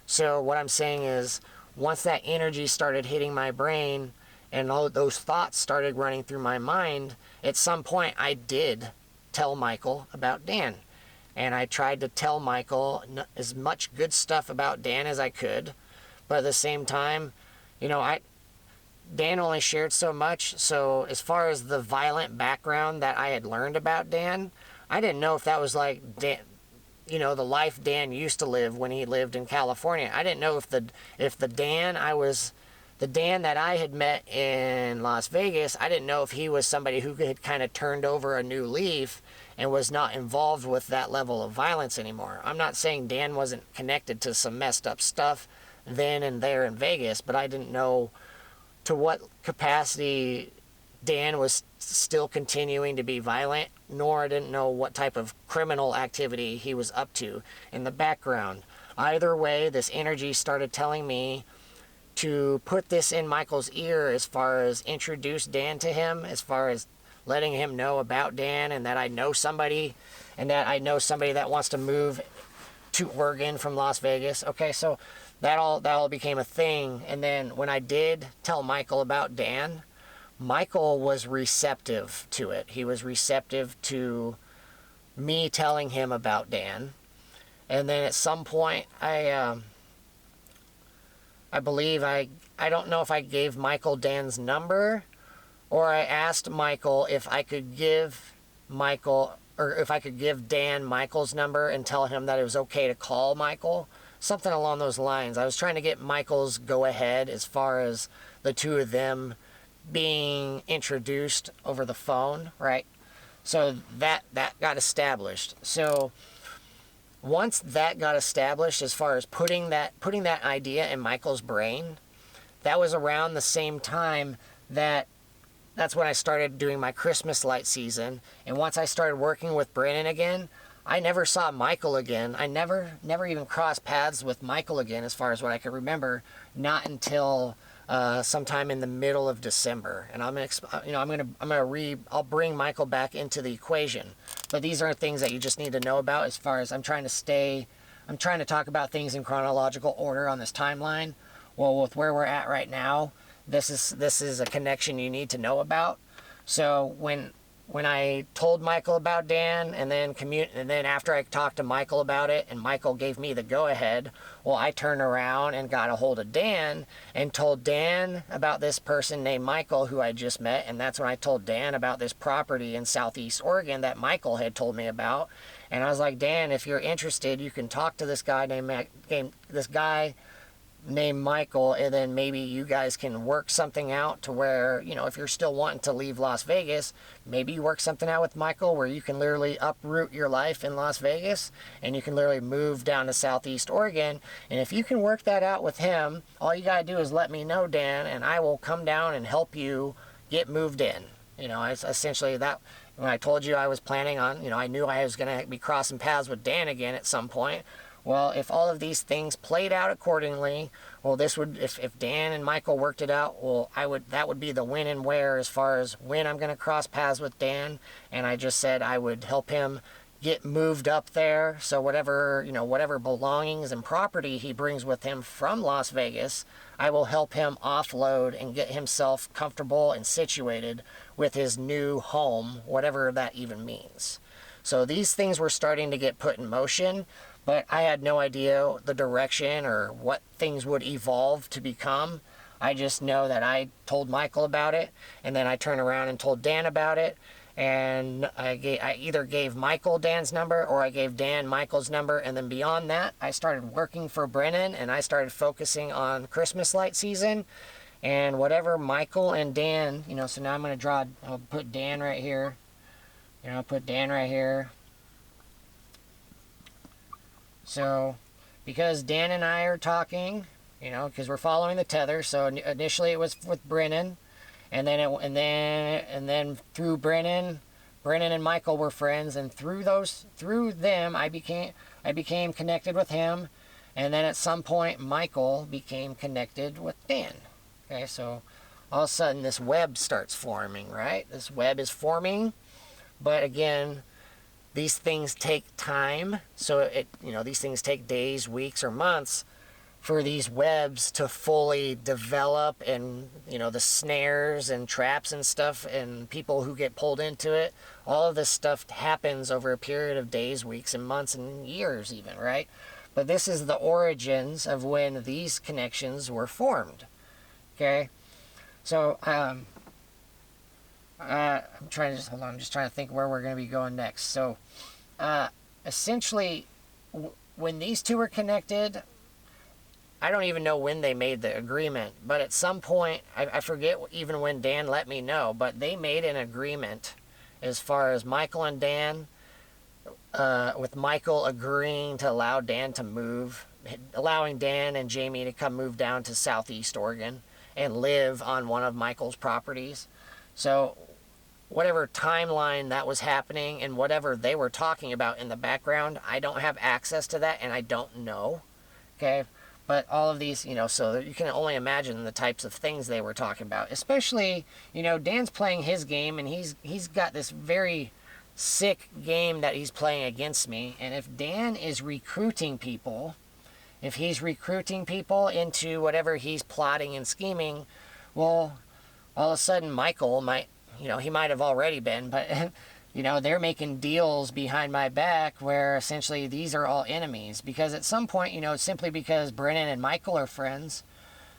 So what I'm saying is, once that energy started hitting my brain and all those thoughts started running through my mind, at some point I did tell Michael about Dan. And I tried to tell Michael as much good stuff about Dan as I could. But at the same time, Dan only shared so much. So as far as the violent background that I had learned about Dan, I didn't know if that was like Dan, the life Dan used to live when he lived in California. I didn't know if the Dan that I had met in Las Vegas, I didn't know if he was somebody who had kind of turned over a new leaf and was not involved with that level of violence anymore. I'm not saying Dan wasn't connected to some messed up stuff then and there in Vegas, but I didn't know to what capacity Dan was still continuing to be violent, nor I didn't know what type of criminal activity he was up to in the background. Either way, this energy started telling me to put this in Michael's ear as far as introduce Dan to him, as far as letting him know about Dan, and that I know somebody that wants to move to Oregon from Las Vegas. Okay, so that all became a thing. And then when I did tell Michael about Dan, Michael was receptive to it. He was receptive to me telling him about Dan. And then at some point, I believe I don't know if I gave Michael Dan's number, or I asked Michael if I could give Dan Michael's number and tell him that it was okay to call Michael. Something along those lines. I was trying to get Michael's go-ahead as far as the two of them being introduced over the phone, right? So that got established. So once that got established, as far as putting that idea in Michael's brain, that was around the same time that's when I started doing my Christmas light season. And once I started working with Brandon again, I never saw Michael again. I never even crossed paths with Michael again, as far as what I can remember, not until sometime in the middle of December. And I'll bring Michael back into the equation. But these are things that you just need to know about, as far as I'm trying to talk about things in chronological order on this timeline. Well, with where we're at right now, this is a connection you need to know about. So when I told Michael about Dan, and then after I talked to Michael about it, and Michael gave me the go-ahead, well, I turned around and got a hold of Dan and told Dan about this person named Michael who I just met, and that's when I told Dan about this property in southeast Oregon that Michael had told me about. And I was like, Dan, if you're interested, you can talk to this guy named Michael, and then maybe you guys can work something out to where, if you're still wanting to leave Las Vegas, maybe you work something out with Michael where you can literally uproot your life in Las Vegas and you can literally move down to southeast Oregon. And if you can work that out with him, all you gotta do is let me know, Dan, and I will come down and help you get moved in. It's essentially that. when I told you I was planning on, I knew I was going to be crossing paths with Dan again at some point. Well, if all of these things played out accordingly, well, this would, if Dan and Michael worked it out, well, that would be the when and where as far as when I'm going to cross paths with Dan. And I just said I would help him get moved up there. So whatever belongings and property he brings with him from Las Vegas, I will help him offload and get himself comfortable and situated with his new home, whatever that even means. So these things were starting to get put in motion, but I had no idea the direction or what things would evolve to become. I just know that I told Michael about it, and then I turned around and told Dan about it, and I either gave Michael Dan's number or I gave Dan Michael's number, and then beyond that, I started working for Brennan, and I started focusing on Christmas light season, and whatever Michael and Dan, so now I'm going to I'll put Dan right here, I'll put Dan right here. So, because Dan and I are talking, because we're following the tether. So initially it was with Brennan, and then through Brennan and Michael were friends, and through them I became connected with him, and then at some point Michael became connected with Dan. Okay, so all of a sudden this web starts forming, right? This web is forming, but again, these things take time, so these things take days, weeks, or months for these webs to fully develop, and the snares and traps and stuff and people who get pulled into it. All of this stuff happens over a period of days, weeks, and months, and years even, right? But this is the origins of when these connections were formed. Okay, so I'm trying to think where we're going to be going next. So essentially, when these two were connected, I don't even know when they made the agreement, but at some point, I forget even when Dan let me know, but they made an agreement as far as Michael and Dan, with Michael agreeing to allow Dan to move, allowing Dan and Jamie to come move down to Southeast Oregon and live on one of Michael's properties. So whatever timeline that was happening and whatever they were talking about in the background, I don't have access to that, and I don't know. Okay, but all of these, so you can only imagine the types of things they were talking about. Especially, Dan's playing his game, and he's got this very sick game that he's playing against me. And if Dan is recruiting people, if he's recruiting people into whatever he's plotting and scheming, well, all of a sudden Michael might, he might have already been, but they're making deals behind my back where essentially these are all enemies. Because at some point, simply because Brennan and Michael are friends,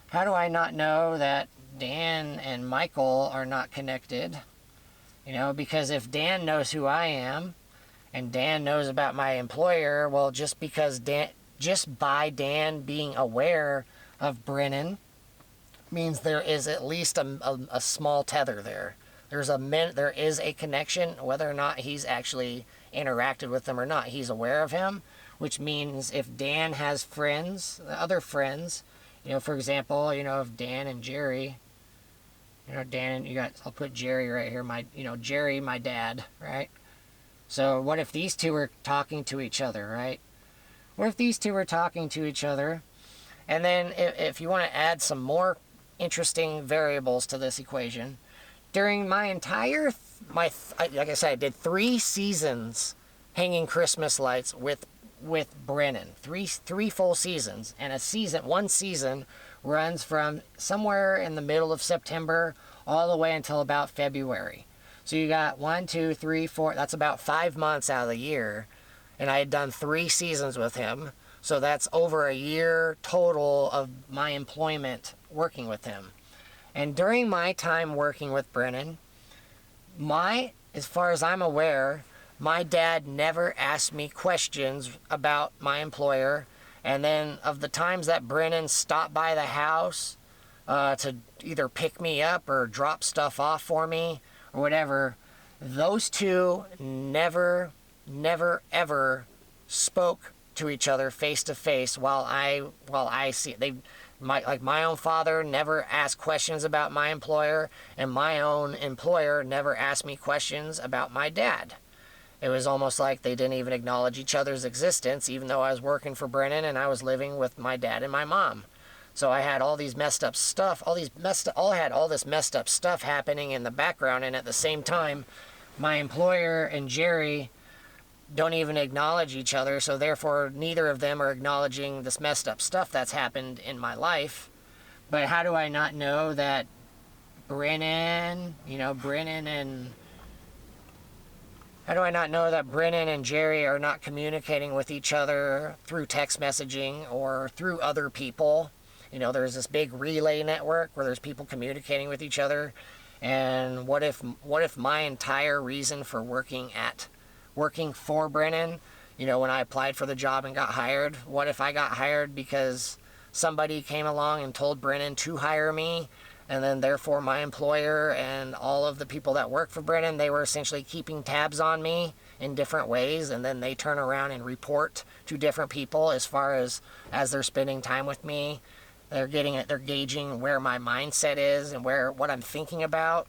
how do I not know that Dan and Michael are not connected? Because if Dan knows who I am and Dan knows about my employer, well, just by Dan being aware of Brennan means there is at least a small tether there. There is a connection, whether or not he's actually interacted with them or not. He's aware of him, which means if Dan has friends, other friends, for example, if Dan and Jerry, I'll put Jerry right here, Jerry, my dad, right? So what if these two are talking to each other, right? What if these two are talking to each other? And then if you want to add some more interesting variables to this equation, during my entire, like I said, I did 3 seasons hanging Christmas lights with Brennan. Three full seasons. And one season runs from somewhere in the middle of September all the way until about February. So you got 1, 2, 3, 4, that's about 5 months out of the year. And I had done 3 seasons with him. So that's over a year total of my employment working with him. And during my time working with Brennan, as far as I'm aware, my dad never asked me questions about my employer. And then of the times that Brennan stopped by the house to either pick me up or drop stuff off for me or whatever, those two never, ever spoke to each other face to face while I see my own father never asked questions about my employer, and my own employer never asked me questions about my dad. It was almost like they didn't even acknowledge each other's existence, even though I was working for Brennan and I was living with my dad and my mom. So I had all these messed up stuff, all this messed up stuff happening in the background, and at the same time, my employer and Jerry don't even acknowledge each other, so therefore neither of them are acknowledging this messed up stuff that's happened in my life. But how do I not know that Brennan and Jerry are not communicating with each other through text messaging or through other people? There's this big relay network where there's people communicating with each other. And what if my entire reason for working for Brennan, when I applied for the job and got hired, what if I got hired because somebody came along and told Brennan to hire me, and then therefore my employer and all of the people that work for Brennan, they were essentially keeping tabs on me in different ways, and then they turn around and report to different people as far as they're spending time with me. They're gauging where my mindset is and what I'm thinking about.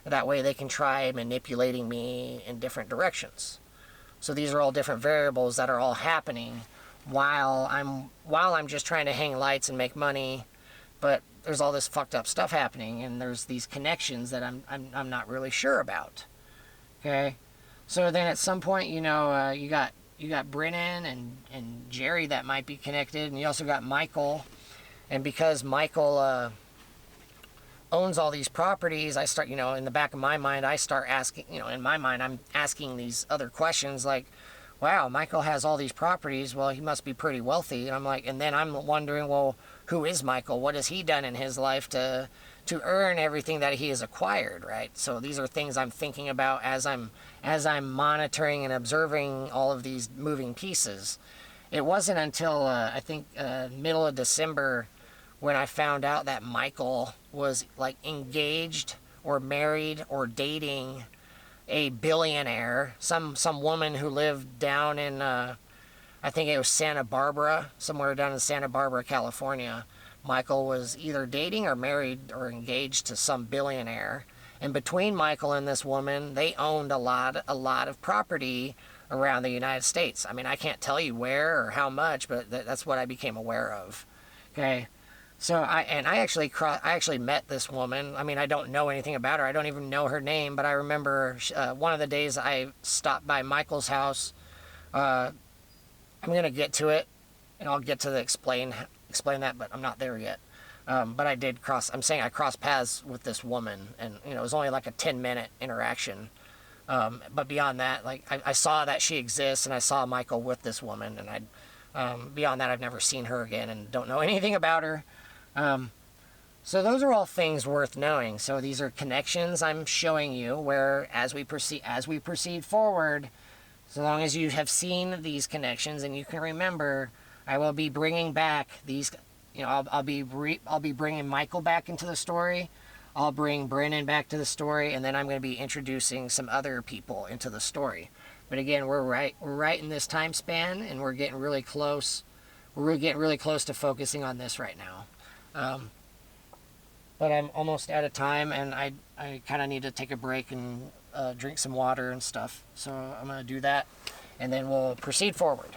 That way they can try manipulating me in different directions. So these are all different variables that are all happening while I'm just trying to hang lights and make money, but there's all this fucked up stuff happening, and there's these connections that I'm not really sure about. Okay, so then at some point, you got Brennan and Jerry that might be connected, and you also got Michael. And because Michael owns all these properties, I start, in the back of my mind, I start asking, in my mind, I'm asking these other questions like, wow, Michael has all these properties. Well, he must be pretty wealthy. And I'm like, and then I'm wondering, well, who is Michael? What has he done in his life to earn everything that he has acquired, right? So these are things I'm thinking about as I'm monitoring and observing all of these moving pieces. It wasn't until I think middle of December when I found out that Michael was like engaged or married or dating a billionaire, some woman who lived down in I think it was Santa Barbara, somewhere down in Santa Barbara, California. Michael was either dating or married or engaged to some billionaire. And between Michael and this woman, they owned a lot of property around the United States. I mean, I can't tell you where or how much, but that's what I became aware of. Okay, so I actually met this woman. I mean, I don't know anything about her. I don't even know her name, but I remember one of the days I stopped by Michael's house. I'm gonna get to it, and I'll get to the explain that, but I'm not there yet. But I crossed paths with this woman, and it was only like a 10-minute interaction. But beyond that, like I saw that she exists, and I saw Michael with this woman, and beyond that, I've never seen her again, and don't know anything about her. So those are all things worth knowing. So these are connections I'm showing you, where as we proceed forward, so long as you have seen these connections and you can remember, I will be bringing back these. I'll be bringing Michael back into the story. I'll bring Brennan back to the story, and then I'm going to be introducing some other people into the story. But again, we're right in this time span, and we're getting really close. We're getting really close to focusing on this right now. But I'm almost out of time, and I kind of need to take a break and drink some water and stuff. So I'm going to do that, and then we'll proceed forward.